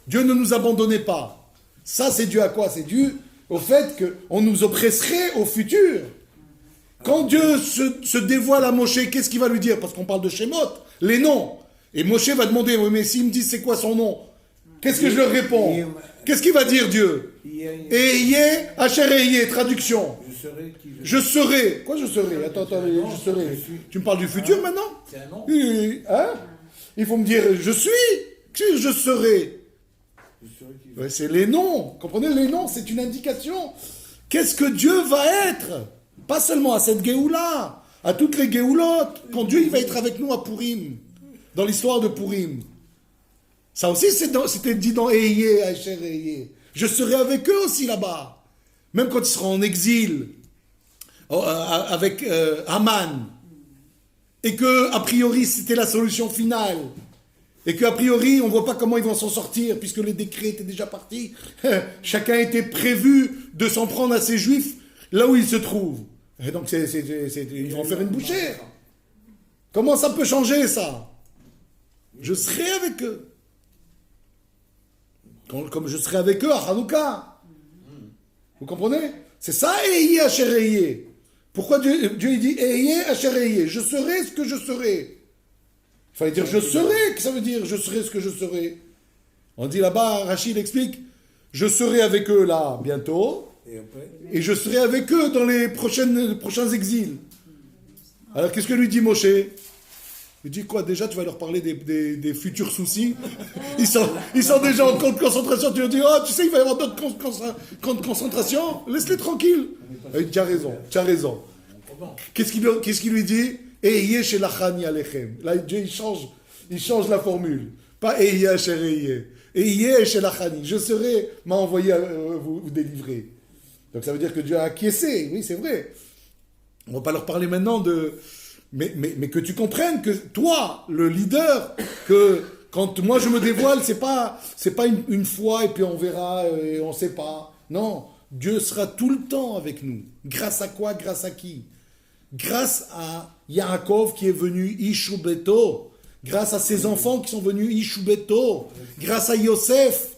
Dieu ne nous abandonnait pas. Ça, c'est dû à quoi? C'est dû au fait qu'on nous oppresserait au futur. Quand Dieu se dévoile à Moshe, qu'est-ce qu'il va lui dire? Parce qu'on parle de Shemot, les noms. Et Moshe va demander, oui, mais s'il me dit c'est quoi son nom, qu'est-ce que je leur réponds? Qu'est-ce qu'il va dire Dieu? Eyé, Asher Eyé, traduction. Je serai. Quoi je serai? Attends, je serai. Tu me parles du futur maintenant? C'est un nom. Hein? Il faut me dire, je suis. Je serai. Ouais, c'est les noms. Comprenez, les noms, c'est une indication. Qu'est-ce que Dieu va être? Pas seulement à cette Géoula, à toutes les Géoulotes. Quand Dieu il va être avec nous à Purim, dans l'histoire de Purim. Ça aussi, c'était dit dans Eyé, Asher Eyé. Je serai avec eux aussi là-bas. Même quand ils seront en exil, avec Haman. Et que, a priori, c'était la solution finale. Et qu'a priori, on ne voit pas comment ils vont s'en sortir, puisque les décrets étaient déjà partis. Chacun était prévu de s'en prendre à ces Juifs, là où ils se trouvent. Et donc, ils vont faire une bouchée. Comment ça peut changer, ça? Je serai avec eux. Comme je serai avec eux à Hanouka. Vous comprenez? C'est ça, Eyé Asher Eyé. Pourquoi Dieu il dit Eyé Asher Eyé? Je serai ce que je serai. Il fallait dire je serai, que ça veut dire je serai ce que je serai. On dit là-bas, Rachid explique, je serai avec eux là bientôt, et je serai avec eux dans les prochains exils. Alors qu'est-ce que lui dit Moshe? Il dit quoi? Déjà tu vas leur parler des futurs soucis. Ils sont déjà en camp de concentration. Tu leur dis, oh tu sais il va y avoir d'autres camps de concentration, laisse-les tranquilles. Il dit, tu as raison. Qu'est-ce qu'il lui dit? Eyé chez l'achani alechem. Là Dieu il change la formule. Pas Eyé asher Eyé. Eyé chez l'achani. Je serai m'a envoyé vous délivrer. Donc ça veut dire que Dieu a acquiescé. Oui c'est vrai. On va pas leur parler maintenant de... Mais que tu comprennes que toi, le leader, que quand moi je me dévoile, c'est pas une fois et puis on verra et on sait pas. Non, Dieu sera tout le temps avec nous. Grâce à quoi? Grâce à qui? Grâce à Yaakov qui est venu Ishu Beto. Grâce à ses enfants qui sont venus Ishu Beto. Grâce à Yosef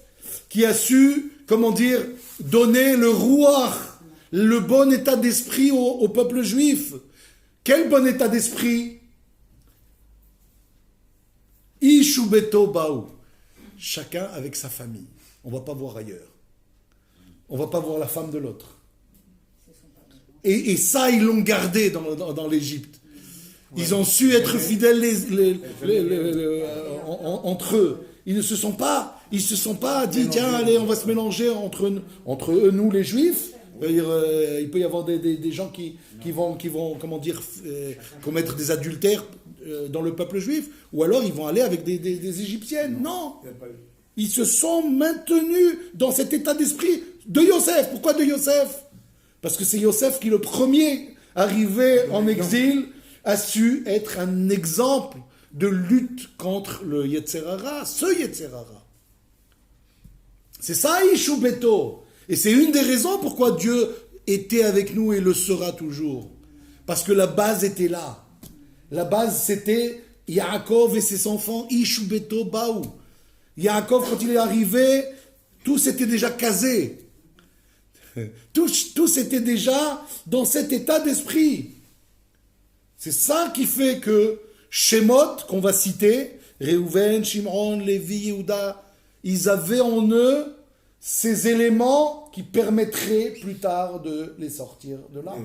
qui a su, comment dire, donner le ruach, le bon état d'esprit au peuple juif. Quel bon état d'esprit? Ishu Beto Baou. Chacun avec sa famille. On ne va pas voir ailleurs. On ne va pas voir la femme de l'autre. Et ça, ils l'ont gardé dans l'Égypte. Ils ont su être fidèles entre eux. Ils ne se sont pas dit, tiens, allez, on va se mélanger entre eux, nous les Juifs. Il peut y avoir des gens qui vont comment dire, commettre des adultères dans le peuple juif, ou alors ils vont aller avec des Égyptiennes. Non. Ils se sont maintenus dans cet état d'esprit de Yosef. Pourquoi de Yosef? Parce que c'est Yosef qui, le premier arrivé en exil, a su être un exemple de lutte contre le Yetzer Hara, ce Yetzer Hara. C'est ça, Ishu Beto. Et c'est une des raisons pourquoi Dieu était avec nous et le sera toujours. Parce que la base était là. La base, c'était Yaakov et ses enfants, Ishu Beto Baou. Yaakov, quand il est arrivé, tout s'était déjà casé. Tout s'était déjà dans cet état d'esprit. C'est ça qui fait que Shemot, qu'on va citer, Reuven, Shimron, Lévi, Yehuda, ils avaient en eux ces éléments qui permettraient plus tard de les sortir de là.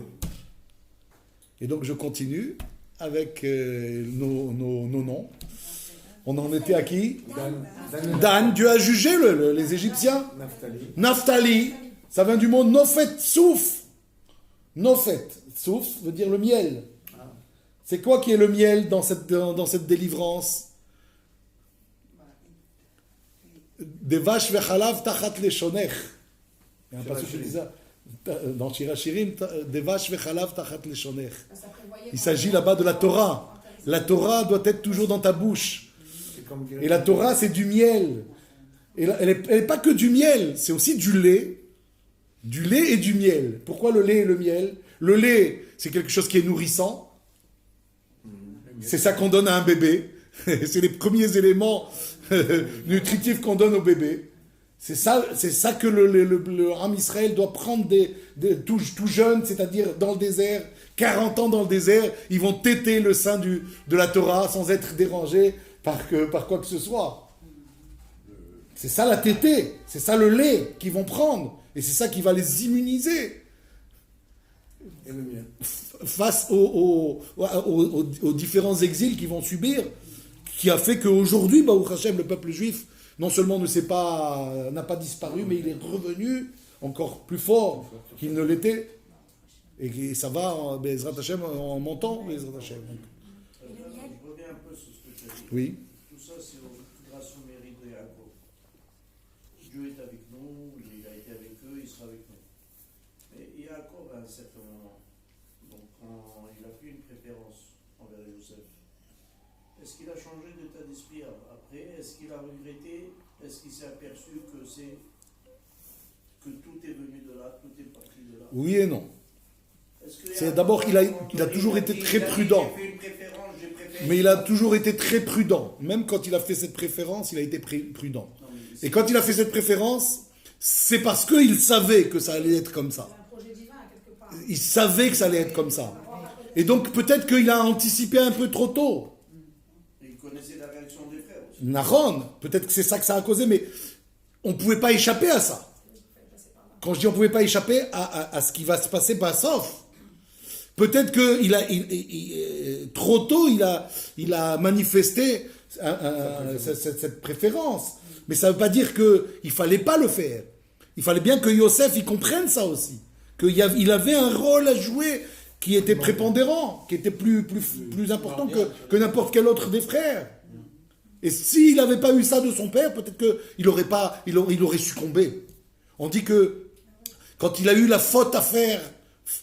Et donc je continue avec nos noms. On en était à qui? Dan. Dieu a jugé les Égyptiens. Naphtali. Ça vient du mot Nofet Souf. Nofet. Souf veut dire le miel. C'est quoi qui est le miel dans cette délivrance? Devash vechalav tachat leshonech. Il y a un passage qui dit ça. Dans Shirachirim, Devash vechalav tachat leshonech. Il s'agit là-bas de la Torah. La Torah doit être toujours dans ta bouche. Et la Torah, c'est du miel. Et elle n'est pas que du miel, c'est aussi du lait. Du lait et du miel. Pourquoi le lait et le miel? Le lait, c'est quelque chose qui est nourrissant. C'est ça qu'on donne à un bébé. C'est les premiers éléments nutritifs qu'on donne au bébé. C'est ça que le Ham Israël doit prendre tout jeune, c'est-à-dire dans le désert, 40 ans dans le désert, ils vont téter le sein de la Torah sans être dérangés par quoi que ce soit. C'est ça la tétée, c'est ça le lait qu'ils vont prendre, et c'est ça qui va les immuniser. Et le mien. Face aux différents exils qu'ils vont subir, qui a fait qu'aujourd'hui, Baruch Hashem, le peuple juif, non seulement n'a pas disparu, mais il est revenu encore plus fort qu'il ne l'était. Et ça va, Bezrat Hashem, en montant, Bezrat Hashem. Je reviens un peu sur ce que tu as dit. Oui. Tout ça, c'est grâce au mérite de Yaakov. Dieu est avec nous, il a été avec eux, il sera avec nous. Mais Yaakov, à un certain moment, donc quand il a pris une préférence envers Joseph, est-ce qu'il a changé d'état d'esprit après? Est-ce qu'il a regretté? Est-ce qu'il s'est aperçu que tout est venu de là, tout est parti de là? Oui et non. Est-ce que D'abord, il a toujours été très prudent. J'ai fait une préférence, j'ai préféré. Mais il a toujours été très prudent. Même quand il a fait cette préférence, il a été prudent. Non, mais c'est- Et quand il a fait cette préférence, c'est parce qu'il savait que ça allait être comme ça. C'est un projet divin, quelque part. Il savait que ça allait être comme ça. Et donc peut-être qu'il a anticipé un peu trop tôt. Il connaissait la réaction des frères aussi. Naron, peut-être que c'est ça que ça a causé, mais on ne pouvait pas échapper à ça. Quand je dis on ne pouvait pas échapper à ce qui va se passer, pas sauf. Peut-être que trop tôt, il a manifesté cette préférence. Mais ça ne veut pas dire qu'il ne fallait pas le faire. Il fallait bien que Yosef il comprenne ça aussi. Qu'il avait un rôle à jouer qui était prépondérant, qui était plus important que n'importe quel autre des frères. Et s'il n'avait pas eu ça de son père, peut-être qu'il aurait succombé. On dit que quand il a eu la faute à faire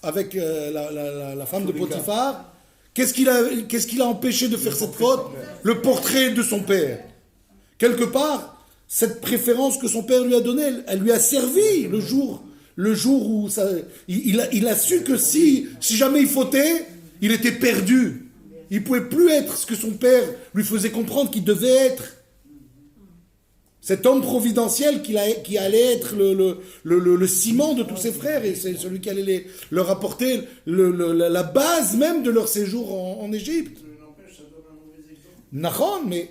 avec la femme de Potiphar, qu'est-ce qu'il a empêché de faire cette faute? Le portrait de son père. Quelque part, cette préférence que son père lui a donnée, elle lui a servi le jour où il a su que si jamais il fautait, il était perdu. Il ne pouvait plus être ce que son père lui faisait comprendre qu'il devait être. Cet homme providentiel qui allait être le ciment de tous ses frères, et c'est celui qui allait leur apporter la base même de leur séjour en Égypte. N'empêche, ça donne un mauvais exemple. Nahon, mais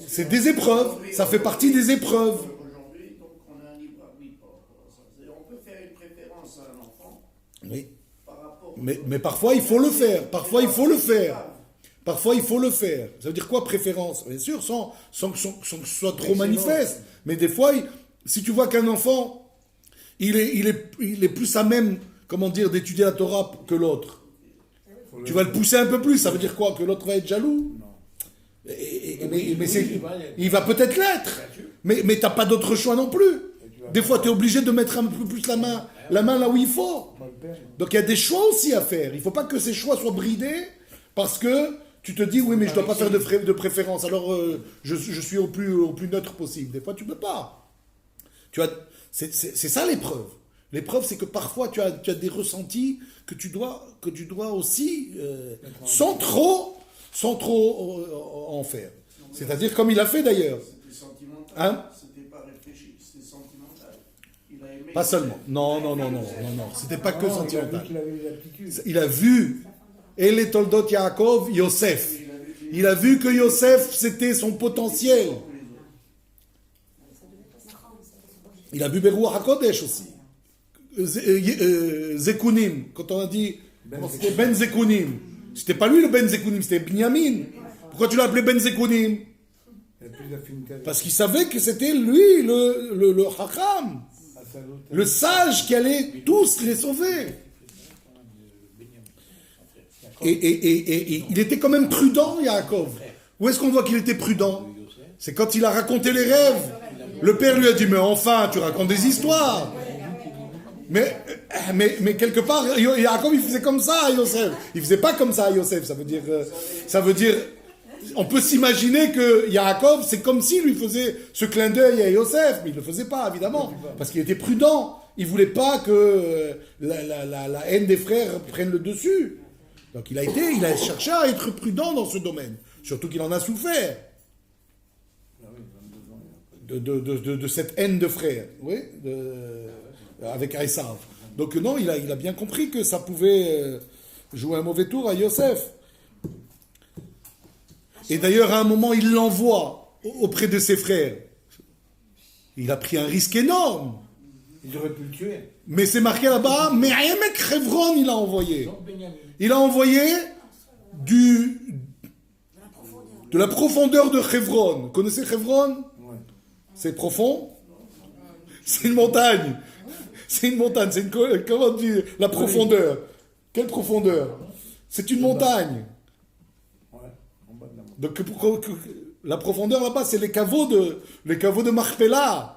c'est des épreuves, ça fait partie des épreuves. Aujourd'hui, donc, on a un libre arbitre par rapport à ça. C'est-à-dire, on peut faire une préférence à un enfant Oui. par rapport Mais parfois il faut le faire, parfois il faut le faire. Parfois, il faut le faire. Ça veut dire quoi, préférence? Bien sûr, sans que ce soit trop manifeste. Mais des fois, si tu vois qu'un enfant, il est plus à même, comment dire, d'étudier la Torah que l'autre, tu vas le pousser un peu plus. Ça veut dire quoi? Que l'autre va être jaloux? Il va peut-être l'être. Mais tu n'as pas d'autre choix non plus. Des fois, tu es obligé de mettre un peu plus la main là où il faut. Donc, il y a des choix aussi à faire. Il ne faut pas que ces choix soient bridés parce que tu te dis, oui, mais je ne dois pas faire de préférence, alors je suis au plus neutre possible. Des fois, tu ne peux pas. C'est ça l'épreuve. L'épreuve, c'est que parfois, tu as des ressentis que tu dois aussi, sans trop en faire. C'est-à-dire comme il a fait d'ailleurs. C'était sentimental. Hein? C'était pas réfléchi, c'était sentimental. Il a aimé. Pas seulement. Non. C'était pas que sentimental. Il avait des aptitudes. Il a vu Ele Toldot Yaakov, Yosef. Il a vu que Yosef, c'était son potentiel. Il a vu Beruach HaKodesh aussi. Zekunim, quand on a dit c'était Ben Zekunim. C'était pas lui le Ben Zekunim, c'était Binyamin. Pourquoi tu l'as appelé Ben Zekunim? Parce qu'il savait que c'était lui le Hakam, le sage qui allait tous les sauver. Et il était quand même prudent, Yaakov. Où est-ce qu'on voit qu'il était prudent? C'est quand il a raconté les rêves. Le père lui a dit, mais enfin, tu racontes des histoires. Mais quelque part, Yaakov, il faisait comme ça à Yosef. Il faisait pas comme ça à Yosef. Ça veut dire, on peut s'imaginer que Yaakov, c'est comme s'il lui faisait ce clin d'œil à Yosef. Mais il ne le faisait pas, évidemment. Parce qu'il était prudent. Il voulait pas que la haine des frères prenne le dessus. Donc il a cherché à être prudent dans ce domaine. Surtout qu'il en a souffert. De cette haine de frères. Oui, avec Esav. Donc non, il a bien compris que ça pouvait jouer un mauvais tour à Yosef. Et d'ailleurs, à un moment, il l'envoie auprès de ses frères. Il a pris un risque énorme. Ils auraient pu le tuer. Mais c'est marqué là-bas, mais Ayemek Chevron, il a envoyé. Il a envoyé de la profondeur de Chevron. Vous connaissez Chevron? Ouais. C'est profond? C'est une montagne. C'est une montagne. C'est comment on dit? La profondeur. Quelle profondeur? C'est une montagne. Ouais, en bas de la montagne. Donc la profondeur là-bas, c'est les caveaux de Marpella.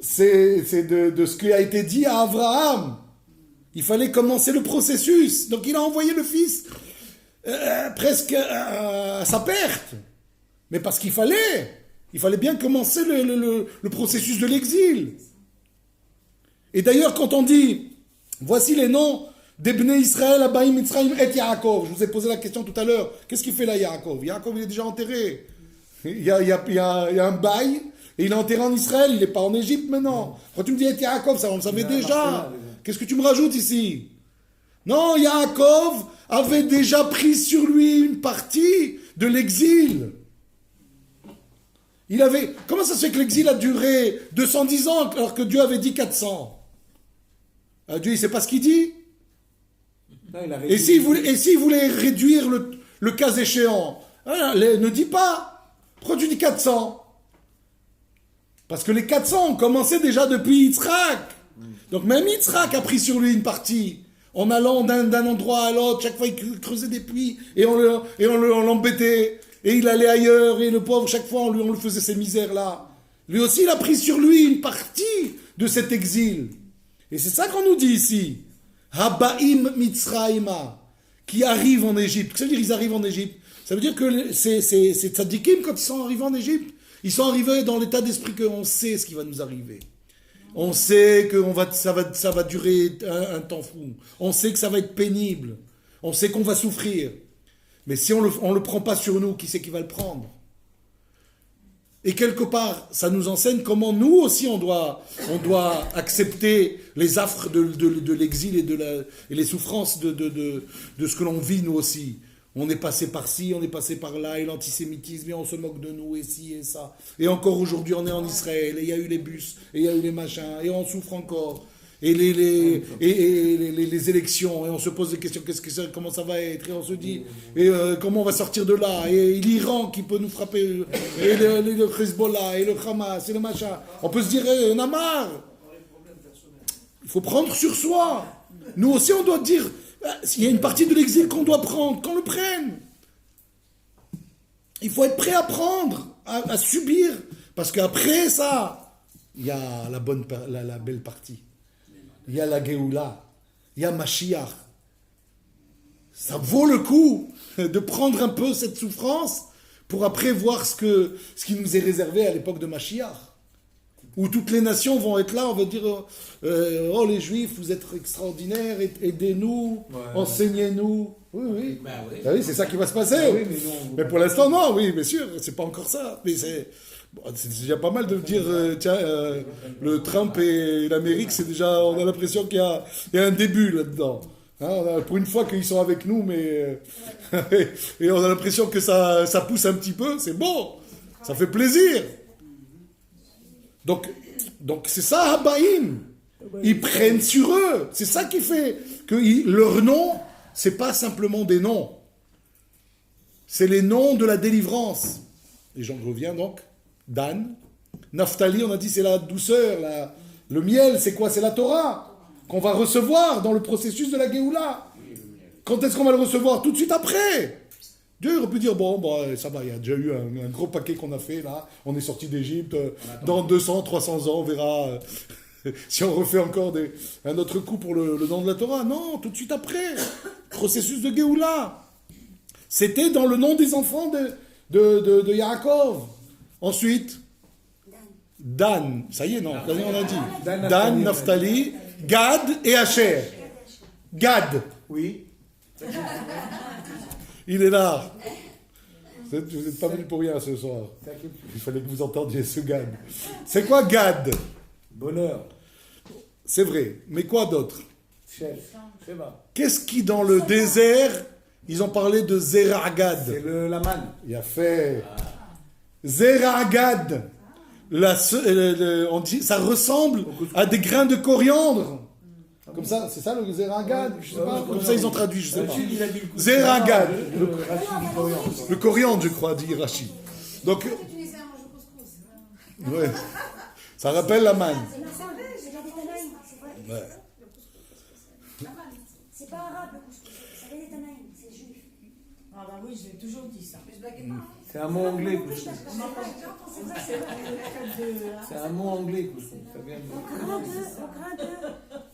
c'est de ce qui a été dit à Abraham. Il fallait commencer le processus. Donc il a envoyé le fils presque à sa perte. Mais parce qu'il fallait bien commencer le processus de l'exil. Et d'ailleurs, quand on dit, voici les noms d'Ebné Israël, Abaïm, Mitzrayim et Yaakov. Je vous ai posé la question tout à l'heure. Qu'est-ce qu'il fait là, Yaakov? Yaakov, il est déjà enterré. Il y a un bail, et il est enterré en Israël, il n'est pas en Égypte maintenant. Quand tu me dis et Yaakov, ça on le savait déjà. Qu'est-ce que tu me rajoutes ici? Non, Yaakov avait déjà pris sur lui une partie de l'exil. Comment ça se fait que l'exil a duré 210 ans alors que Dieu avait dit 400? Dieu, il ne sait pas ce qu'il dit? Non, il a Et s'il voulait réduire le cas échéant, ne dis pas. Pourquoi tu dis 400? Parce que les 400 ont commencé déjà depuis Yitzhak. Donc même Yitzhak a pris sur lui une partie. En allant d'un endroit à l'autre, chaque fois il creusait des puits et on l'embêtait. Et il allait ailleurs et le pauvre, chaque fois on lui faisait ces misères-là. Lui aussi il a pris sur lui une partie de cet exil. Et c'est ça qu'on nous dit ici. Habaim Mitzrayima, qui arrivent en Égypte. Qu'est-ce que ça veut dire ils arrivent en Égypte? Ça veut dire que ces tzadikim, quand ils sont arrivés en Égypte, ils sont arrivés dans l'état d'esprit qu'on sait ce qui va nous arriver. On sait que ça va durer un temps fou. On sait que ça va être pénible. On sait qu'on va souffrir. Mais si on le prend pas sur nous, qui c'est qui va le prendre? Et quelque part, ça nous enseigne comment nous aussi on doit accepter les affres de l'exil et les souffrances de ce que l'on vit nous aussi. On est passé par-ci, on est passé par-là, et l'antisémitisme, et on se moque de nous, et ci, et ça. Et encore aujourd'hui, on est en Israël, et il y a eu les bus, et il y a eu les machins, et on souffre encore. Et les élections, et on se pose des questions, comment ça va être, et on se dit, comment on va sortir de là, et l'Iran qui peut nous frapper, et le Hezbollah, et le Hamas, et le machin. On peut se dire, on a marre. Il faut prendre sur soi. Nous aussi, on doit dire, s'il y a une partie de l'exil qu'on doit prendre, qu'on le prenne. Il faut être prêt à prendre, à subir, parce qu'après ça, il y a la belle partie. Il y a la Géoula, il y a Mashiach. Ça vaut le coup de prendre un peu cette souffrance pour après voir ce qui nous est réservé à l'époque de Mashiach. Où toutes les nations vont être là, on va dire oh les Juifs, vous êtes extraordinaires, aidez-nous, enseignez-nous. Oui. Ben oui. Ah oui, c'est ça qui va se passer. Ben oui, mais pour l'instant, non, oui, bien sûr, c'est pas encore ça. Mais c'est déjà pas mal de dire, le Trump et l'Amérique, c'est déjà, on a l'impression qu'il y a un début là-dedans. Hein, pour une fois qu'ils sont avec nous, mais et on a l'impression que ça pousse un petit peu, c'est bon, ça fait plaisir. Donc c'est ça, Habaïm. Ils prennent sur eux. C'est ça qui fait que leur nom, c'est pas simplement des noms. C'est les noms de la délivrance. Et j'en reviens donc. Dan. Naphtali, on a dit, c'est la douceur. Le miel, c'est quoi? C'est la Torah qu'on va recevoir dans le processus de la Géoula. Quand est-ce qu'on va le recevoir? Tout de suite après. Dieu aurait pu dire, ça va, il y a déjà eu un gros paquet qu'on a fait là, on est sorti d'Égypte, dans 200, 300 ans, on verra si on refait encore un autre coup pour le nom de la Torah. Non, tout de suite après, processus de Géoula. C'était dans le nom des enfants de Yaakov. Ensuite, Dan, ça y est, non, on a dit. Dan, Naphtali, Gad et Asher. Gad. Oui. Il est là. Vous n'êtes pas venu pour rien ce soir. Il fallait que vous entendiez ce Gad. C'est quoi Gad? Bonheur. C'est vrai. Mais quoi d'autre? Chef. Qu'est-ce qui, dans le désert, ils ont parlé de Zeragad? C'est la manne. Il a fait. Zeragad. On dit, ça ressemble à des grains de coriandre. Comme ça, c'est ça le Zeragad? Je sais pas. Comme ça, ils ont traduit, je sais pas. Zeragad. Le coriandre, je crois, dit Rachi. Donc, ouais. Ça rappelle la manne. Ouais. C'est pas arabe le couscous, ça vient des Tanaïm, c'est juif. Ah bah oui, je l'ai toujours dit ça. Mais je blaguais pas. C'est un mot anglais, Non, Kouchou. c'est pas C'est un mot anglais, Kouchou. Ça vient de... Au grain de...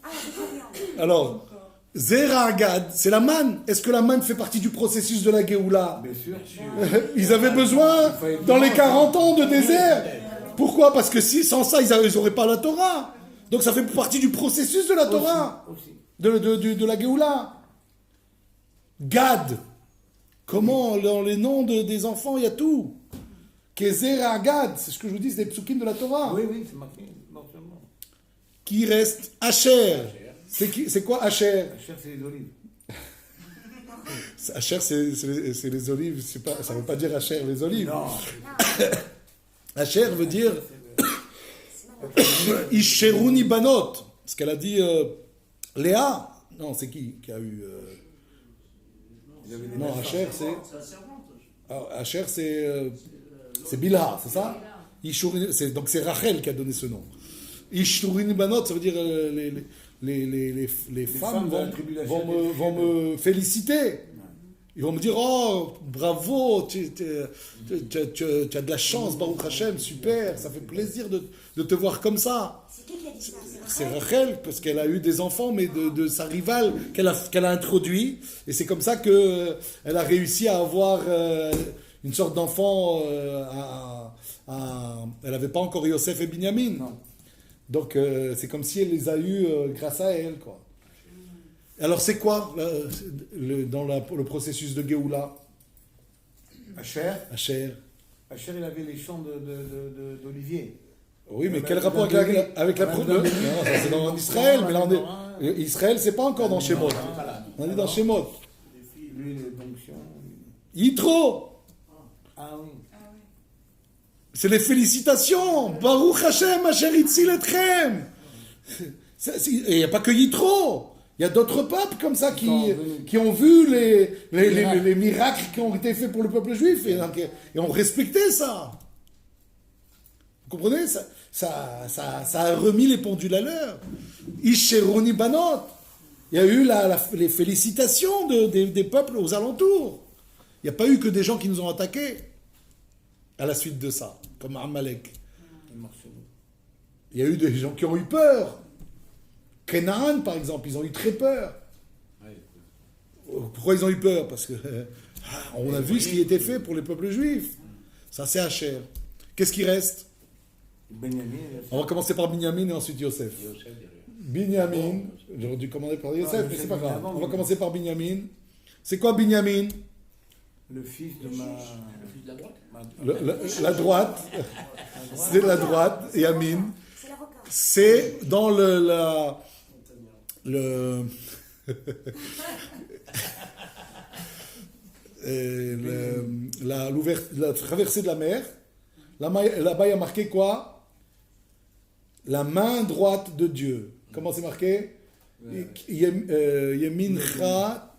Ah, de viande. Alors, Zera Agad, c'est la manne. Est-ce que la manne fait partie du processus de la Géoula? Bien sûr. Ils avaient besoin, dans les 40 ans de désert. Pourquoi? Parce que si, sans ça, ils n'auraient pas la Torah. Donc ça fait partie du processus de la Torah, Aussi. de la Géoula. Gad. Comment, dans les noms des enfants, il y a tout. Kezer Agad, c'est ce que je vous dis, c'est des psukim de la Torah. Oui, oui, c'est marqué mentionnement. Qui reste Asher. C'est quoi Asher? La chair, c'est les olives. Asher, c'est les olives. Ça ne veut pas dire Asher, les olives. Non. Asher veut dire Isheruni Banot. Ce qu'elle a dit Léa. Non, c'est qui a eu. Il y avait des Non, Asher, c'est. C'est la servante. Asher, c'est Bilha, c'est ça? Donc c'est Rachel qui a donné ce nom. Ishurini Banot, ça veut dire les femmes femmes de la tribu d'Asher, vont me féliciter. Ils vont me dire, oh, bravo, tu as de la chance, Baruch Hashem, super, ça fait plaisir de te voir comme ça. C'est qui a dit ça? C'est Rachel, parce qu'elle a eu des enfants, mais de sa rivale qu'elle a introduit. Et c'est comme ça qu'elle a réussi à avoir une sorte d'enfant. Elle n'avait pas encore Yosef et Binyamin. Non. Donc c'est comme si elle les a eus grâce à elle, quoi. Alors c'est quoi dans le processus de Géoula? Asher. Asher. Asher, il avait les champs d'olivier. Oui, mais Madame quel rapport Demi. avec la Madame Non, Demi. ça c'est dans Israël, mais là Israël, c'est pas encore dans Shemot. On est dans Shemot. L'huile d'onction. Yitro, Ah oui. c'est les félicitations. Baruch Hashem, Asher Itzil Etchem. Et il n'y a pas que Yitro. Il y a d'autres peuples comme ça qui ont vu les miracles qui ont été faits pour le peuple juif et ont respecté ça. Vous comprenez? Ça a remis les pendules à l'heure. Isheroni Banot. Il y a eu les félicitations des peuples aux alentours. Il n'y a pas eu que des gens qui nous ont attaqués à la suite de ça, comme Amalek. Il y a eu des gens qui ont eu peur. Canaan, par exemple, ils ont eu très peur. Pourquoi ils ont eu peur? Parce que on a vu ce qui était fait pour les peuples juifs. Ça, c'est Asher. Qu'est-ce qui reste? Benjamin. On va commencer par Binyamin et ensuite Yosef. Binyamin, j'aurais dû commander par Yosef, mais c'est pas grave. On va commencer par Binyamin. C'est quoi Binyamin? Le fils de ma... La droite. C'est la droite, Yamin. C'est l'avocat. C'est dans la traversée de la mer. Là-bas, il y a marqué quoi? La main droite de Dieu. Comment c'est marqué? Yemincha.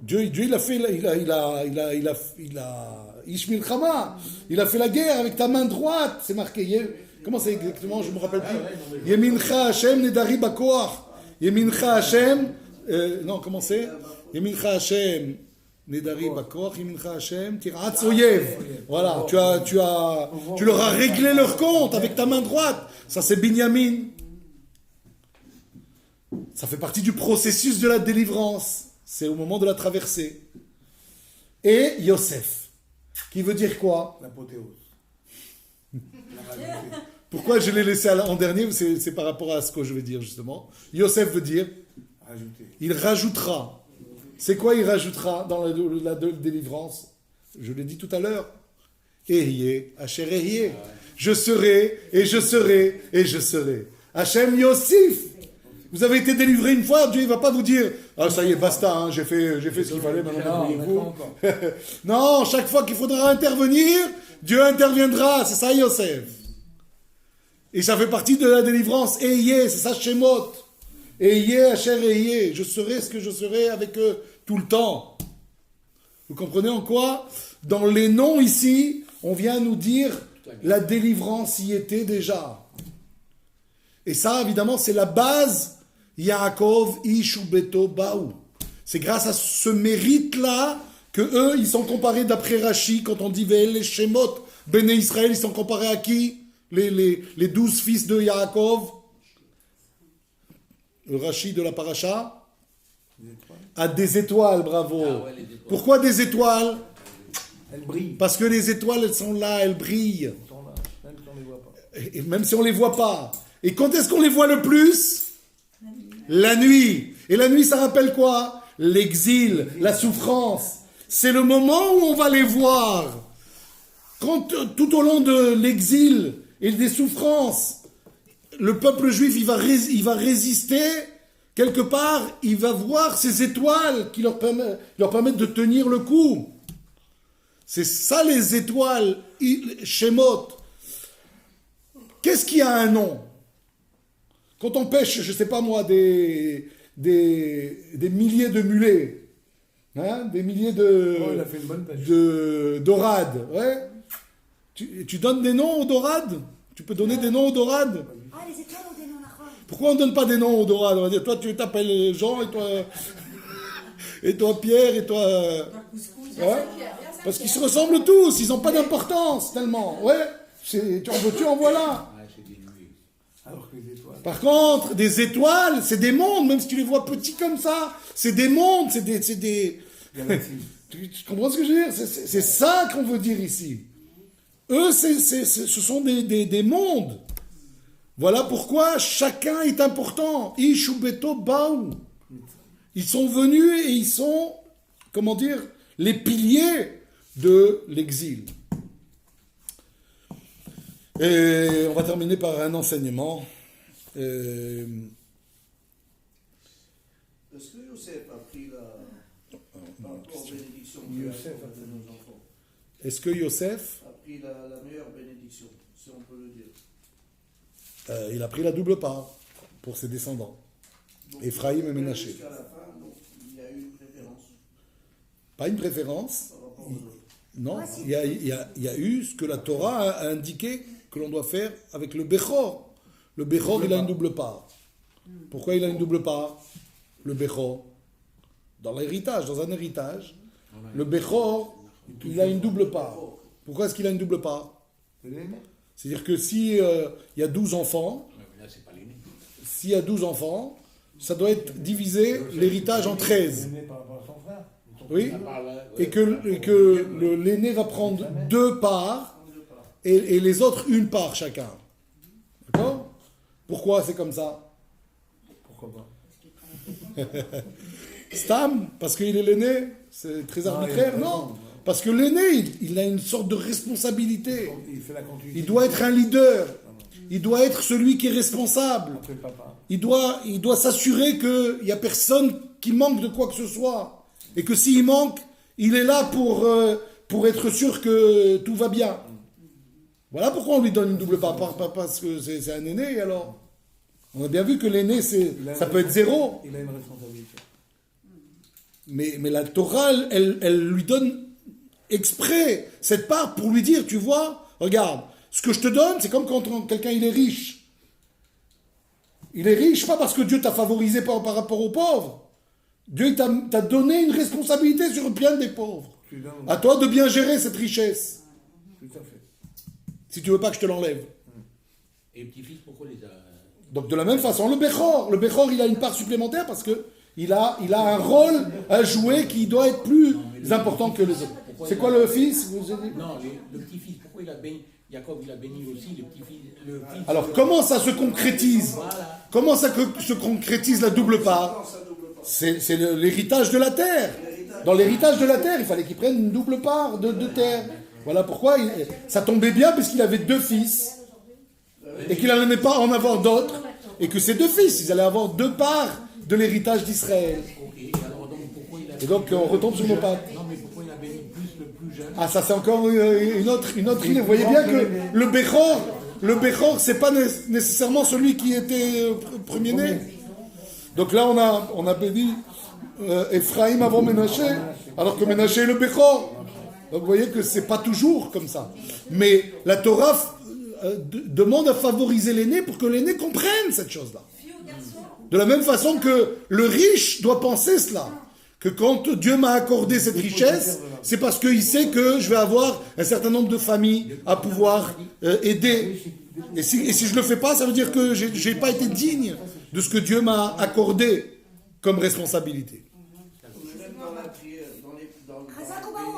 Dieu, il a fait, Ishmil Chama, il a fait la guerre avec ta main droite, c'est marqué. Comment c'est exactement? Je me rappelle plus. Yemincha Hashem Nedari Bakoach. Yemincha Hashem, non, comment c'est? Yemincha Hashem Nedari Bakoach, Yemincha Hashem Tiratz Oyev. Voilà, tu leur as réglé leur compte avec ta main droite. Ça, c'est Binyamin. Ça fait partie du processus de la délivrance. C'est au moment de la traversée. Et Yosef, qui veut dire quoi? L'apothéose. Pourquoi je l'ai laissé en dernier? C'est par rapport à ce que je vais dire justement. Yosef veut dire, Rajouter. il rajoutera. C'est quoi il rajoutera dans la délivrance? Je l'ai dit tout à l'heure. Ehyeh, Asher Ehyeh. Je serai, et je serai, et je serai. Hachem Yosif. Vous avez été délivré une fois, Dieu ne va pas vous dire « Ah, ça y est, basta, hein, j'ai fait ce qu'il fallait, maintenant débrouillez-vous. » Non, chaque fois qu'il faudra intervenir, Dieu interviendra. C'est ça, Yosef. Et ça fait partie de la délivrance. Ehyeh, c'est ça, Shemot. Ehyeh, Asher Ehyeh. Je serai ce que je serai avec eux tout le temps. Vous comprenez en quoi? Dans les noms ici, on vient nous dire la délivrance y était déjà. Et ça, évidemment, c'est la base. Yaakov Ishu Beto Baou. C'est grâce à ce mérite-là que eux, ils sont comparés d'après Rashi, quand on dit Ve'el les Shemot, Béné Israël, ils sont comparés à qui? Les 12 fils de Yaakov, le Rashi de la paracha, à des étoiles, bravo. Ah ouais, les étoiles. Pourquoi des étoiles? Elle brille. Parce que les étoiles, elles sont là, elles brillent. Elles sont là, même si on ne les voit pas. Et même si on ne les voit pas. Et quand est-ce qu'on les voit le plus? La nuit. Et la nuit, ça rappelle quoi? L'exil, la souffrance. C'est le moment où on va les voir. Quand tout au long de l'exil et des souffrances, le peuple juif, il va résister, quelque part, il va voir ces étoiles qui leur permettent de tenir le coup. C'est ça les étoiles, Shemot. Qu'est-ce qui a un nom? Quand on pêche, je ne sais pas moi, des milliers de mulets, hein, des milliers il a fait une bonne pêche. de dorades, ouais. Tu donnes des noms aux dorades? Tu peux donner des noms aux dorades? Ah, les étoiles ont des noms nachon. Pourquoi on ne donne pas des noms aux dorades? On va dire, toi tu t'appelles Jean, et toi Pierre, et toi... Ouais. Parce qu'ils se ressemblent tous, ils n'ont pas d'importance tellement. Ouais, tu en veux, en voilà. Ouais, c'est des nuées. Alors que les étoiles. Par contre, des étoiles, c'est des mondes, même si tu les vois petits comme ça, c'est des mondes, c'est des... Galaxies. Tu comprends ce que je veux dire? C'est ça qu'on veut dire ici. Eux, ce sont des mondes. Voilà pourquoi chacun est important. Ish ou Beto Baou. Ils sont venus et ils sont, comment dire, les piliers de l'exil. Et on va terminer par un enseignement. Est-ce que Yosef a pris la bénédiction qu'il a accordée à nos enfants? Est-ce que Yosef, A pris la meilleure bénédiction, si on peut le dire. il a pris la double part pour ses descendants, Donc, Ephraïm et Ménaché. Jusqu'à la fin, donc, il y a eu une préférence Pas une préférence, par rapport aux autres. non, il y a eu ce que la Torah a indiqué que l'on doit faire avec le Bechor. Le Bechor, il a une double part. Pourquoi il a une double part? Le Bechor, dans l'héritage, dans un héritage, le Bechor, il a une double part. Pourquoi est-ce qu'il a une double part? C'est l'aîné. C'est-à-dire que si il y a 12 enfants, Ouais, mais là, c'est pas l'aîné. s'il y a 12 enfants, ça doit être divisé l'héritage en 13. L'aîné par rapport à son frère. Oui. À part là, ouais, Et que l'aîné va prendre 2 parts et les autres une part chacun. D'accord? Pourquoi c'est comme ça? Pourquoi pas? Stam, parce qu'il est l'aîné? C'est très arbitraire? Non. Parce que l'aîné, il a une sorte de responsabilité. Il fait la continuité. Il doit être un leader. Il doit être celui qui est responsable. Après le papa. Il doit s'assurer qu'il n'y a personne qui manque de quoi que ce soit. Et que s'il manque, il est là pour être sûr que tout va bien. Voilà pourquoi on lui donne une double part. Pas parce que c'est un aîné, alors. On a bien vu que l'aîné, ça peut être 0. Il a une responsabilité. Mais la Torah, elle lui donne exprès cette part pour lui dire, tu vois, regarde, ce que je te donne, c'est comme quand quelqu'un il est riche. Il est riche pas parce que Dieu t'a favorisé par rapport aux pauvres. Dieu t'a donné une responsabilité sur le bien des pauvres. À toi de bien gérer cette richesse. Tout à fait. Si tu veux pas que je te l'enlève. Et petit-fils, pourquoi les a... Donc de la même façon, le Bechor, il a une part supplémentaire parce que il a un rôle à jouer qui doit être plus important que les autres. C'est quoi le fils? Vous avez dit? Non, le petit-fils, pourquoi il a béni... Jacob, il a béni aussi le petit-fils... le fils Alors comment ça se concrétise? Voilà. Comment ça se concrétise la double part? C'est l'héritage de la terre. Dans l'héritage de la terre, il fallait qu'il prenne une double part de terre. Voilà pourquoi ça tombait bien puisqu'il avait 2 fils et qu'il n'allait pas en avoir d'autres et que ces 2 fils, ils allaient avoir 2 parts de l'héritage d'Israël. Ok, alors donc pourquoi il a... Et donc on retombe sur nos pattes. Non, mais pourquoi il a béni plus le plus jeune? Ah, ça c'est encore une autre idée. Vous voyez bien que le Bechor, c'est pas nécessairement celui qui était premier-né. Donc là, on a béni Ephraïm avant Ménaché, alors que Ménaché est le Bechor. Donc vous voyez que c'est pas toujours comme ça. Mais la Torah demande à favoriser l'aîné pour que l'aîné comprenne cette chose-là. De la même façon que le riche doit penser cela. que quand Dieu m'a accordé cette richesse, c'est parce qu'il sait que je vais avoir un certain nombre de familles à pouvoir aider. Et si je le fais pas, ça veut dire que j'ai pas été digne de ce que Dieu m'a accordé comme responsabilité.